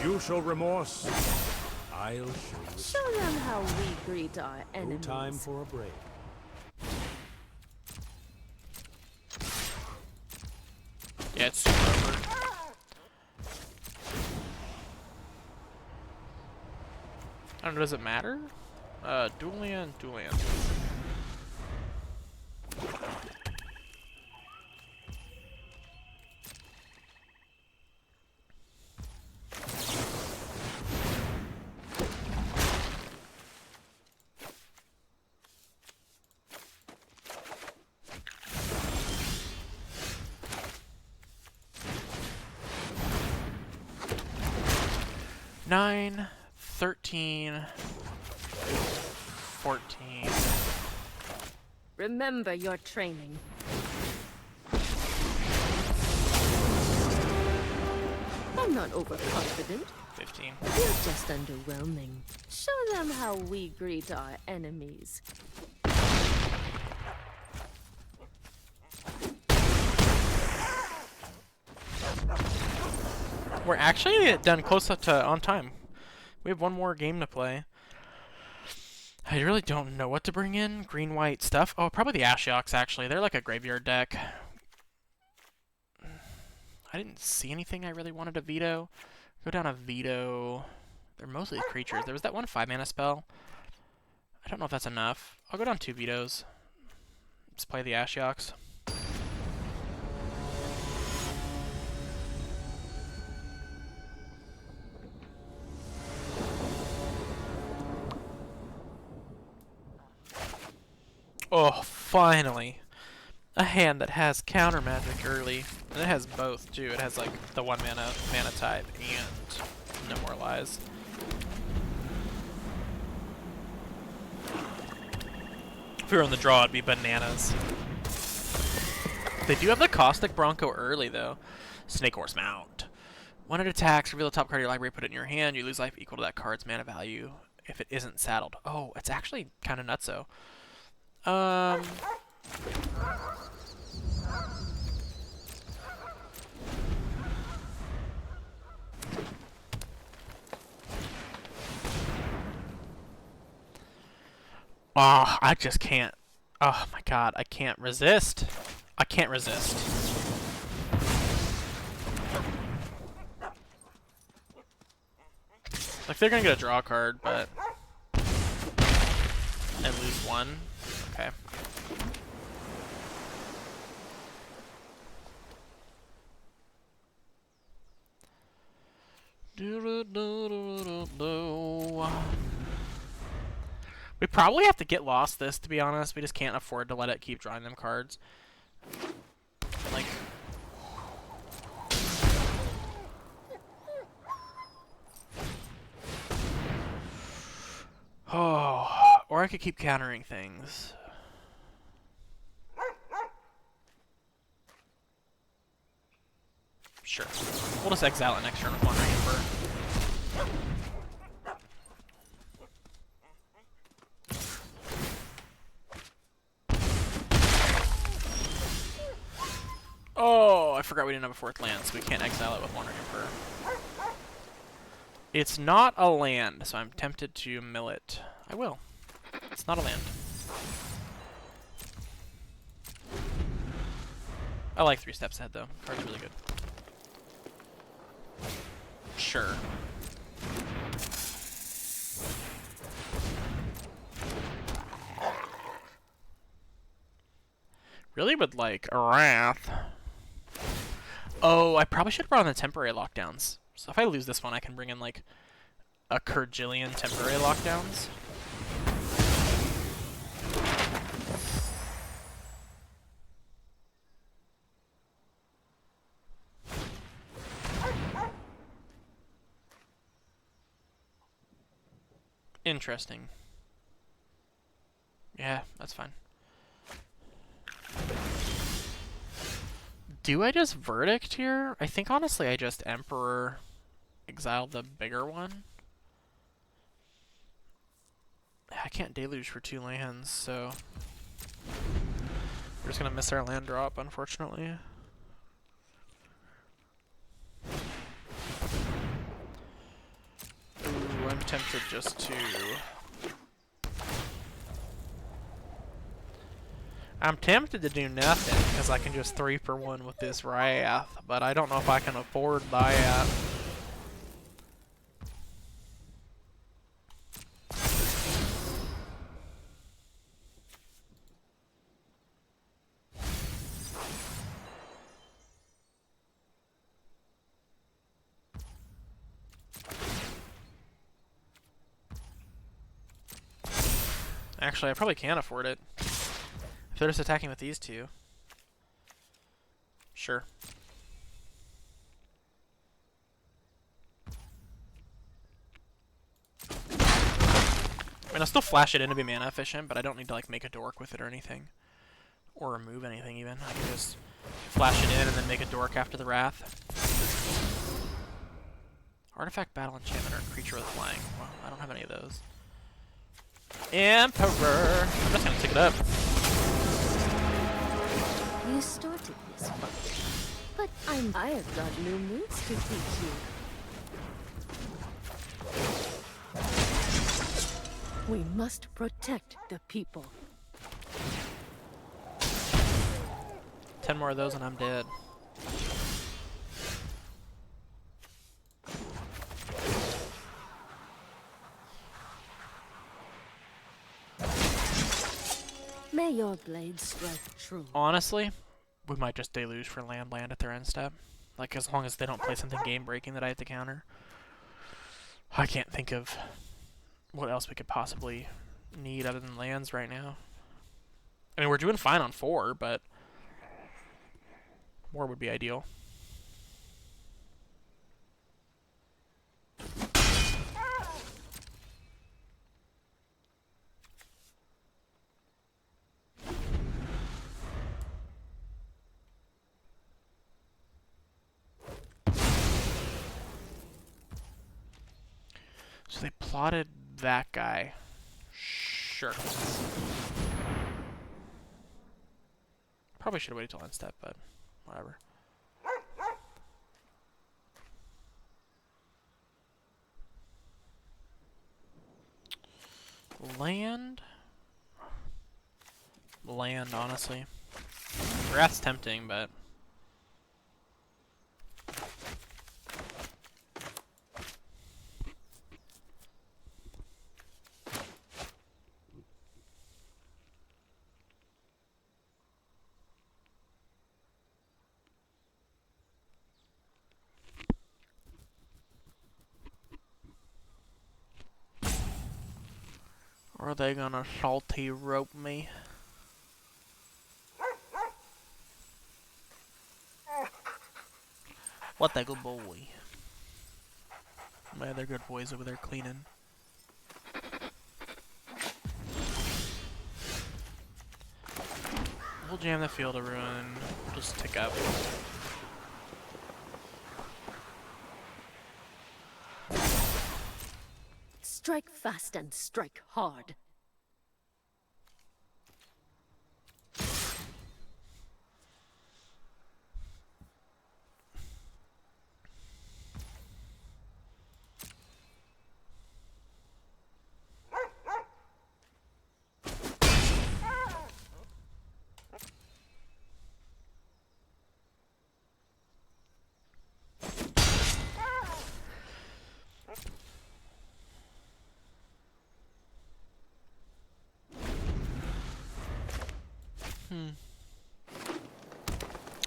You show remorse, I'll show you. Show them how we greet our No enemies. time for a break. Yeah, it's super over. I don't know, does it matter? Dual land, dual land. Nine, 13, 14. Remember your training. I'm not overconfident. 15. You're just underwhelming. Show them how we greet our enemies. We're actually done close up to on time. We have one more game to play. I really don't know what to bring in. Green, white stuff. Oh, probably the Ashioks, actually. They're like a graveyard deck. I didn't see anything I really wanted to veto. Go down a veto. They're mostly creatures. There was that one 5-mana spell. I don't know if that's enough. I'll go down 2 vetoes. Just play the Ashioks. Oh, finally. A hand that has counter magic early. And it has both, too. It has, like, the 1 mana type and Demoralize. If we were on the draw, it'd be bananas. They do have the Caustic Bronco early, though. Snake Horse Mount. When it attacks, reveal the top card of your library, put it in your hand. You lose life equal to that card's mana value if it isn't saddled. Oh, it's actually kind of nutso. Oh, I just can't. Oh my god, I can't resist. I can't resist. Like, they're gonna get a draw card, but... and lose 1. Okay. We probably have to get lost this, to be honest. We just can't afford to let it keep drawing them cards. Like... oh, or I could keep countering things. Sure. We'll just exile it next turn with Wandering Emperor. Oh, I forgot we didn't have a 4th land, so we can't exile it with Wandering Emperor. It's not a land, so I'm tempted to mill it. I will. It's not a land. I like 3 steps ahead, though. Card's really good. Sure. Really would like a Wrath. Oh, I probably should have brought on the temporary lockdowns. So if I lose this one, I can bring in like a Kurgilian temporary lockdowns. Interesting. Yeah, that's fine. Do I just Verdict here? I think honestly I just Emperor exile the bigger one. I can't Deluge for 2 lands, so we're just gonna miss our land drop, unfortunately. Ooh, I'm tempted just to... I'm tempted to do nothing, because I can just 3 for 1 with this Wrath, but I don't know if I can afford that. Actually, I probably can afford it. If they're just attacking with these 2. Sure. I mean, I'll still flash it in to be mana efficient, but I don't need to like make a dork with it or anything. Or remove anything even. I can just flash it in and then make a dork after the Wrath. Artifact, battle, enchantment, or creature with flying. Well, I don't have any of those. Emperor! I'm just gonna take it up. You started this fight, but I have got new moves to teach you. We must protect the people. 10 more of those and I'm dead. May your blade strike true. Honestly, we might just deluge for land at their end step. Like, as long as they don't play something game-breaking that I have to counter. I can't think of what else we could possibly need other than lands right now. I mean, we're doing fine on 4, but more would be ideal. So they plotted that guy. Sure. Probably should have waited till end step, but whatever. Land, honestly. Wrath's tempting, but are they gonna salty rope me? What a good boy. My other good boys over there cleaning. We'll jam the Field of Ruin. We'll just tick up. Strike fast and strike hard.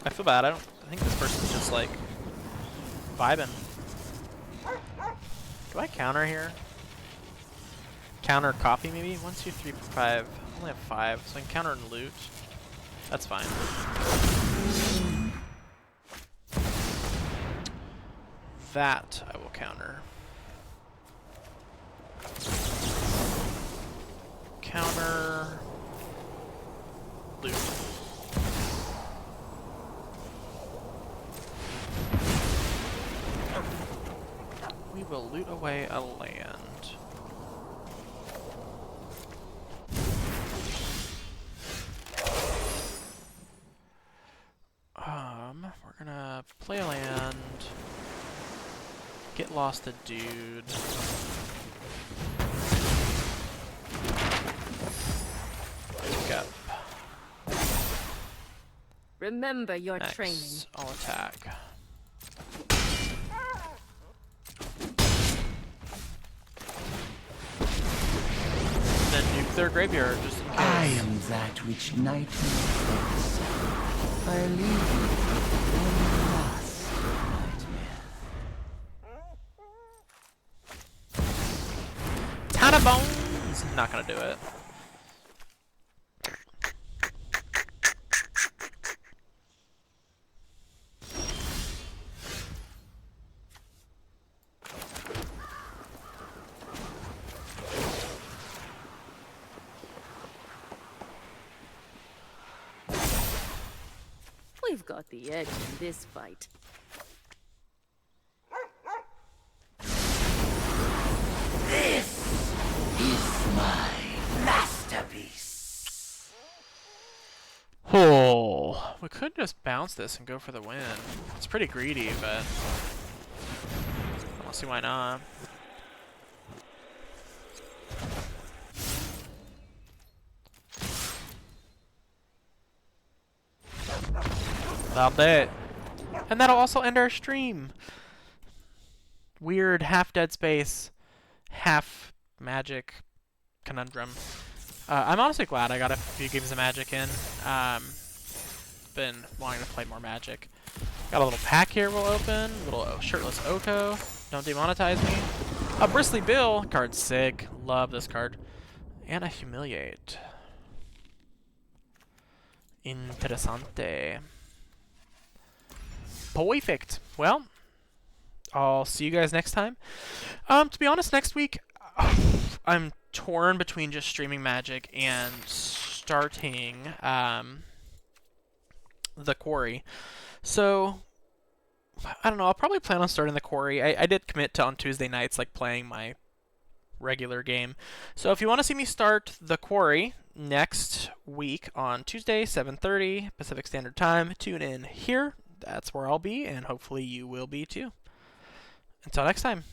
I feel bad. I think this person's just like vibing. Do I counter here? Counter coffee maybe? 1, 2, 3, 4, 5. I only have 5, so I can counter and loot. That's fine. That I will counter. Counter. Loot. We will loot away a land. We're gonna play a land. Get lost a dude. Pick up. Remember your Next, training. I'll attack. Then nuke their graveyard just in case. I am that which nightmare is. I leave you one last nightmare. Ton of bones! Not gonna do it. got the edge in this fight. This is my masterpiece. Oh, we could just bounce this and go for the win. It's pretty greedy, but I don't see why not. That'll do it. And that'll also end our stream. Weird half Dead Space, half Magic conundrum. I'm honestly glad I got a few games of Magic in. Been wanting to play more Magic. Got a little pack here we'll open. Little shirtless Oko. Don't demonetize me. A Bristly Bill. Card's sick. Love this card. And a Humiliate. Interessante. Perfect. Well, I'll see you guys next time. To be honest, next week, I'm torn between just streaming Magic and starting the Quarry. So, I don't know. I'll probably plan on starting the Quarry. I did commit to on Tuesday nights, like playing my regular game. So if you want to see me start the Quarry next week on Tuesday, 7:30 Pacific Standard Time, tune in here. That's where I'll be, and hopefully you will be too. Until next time.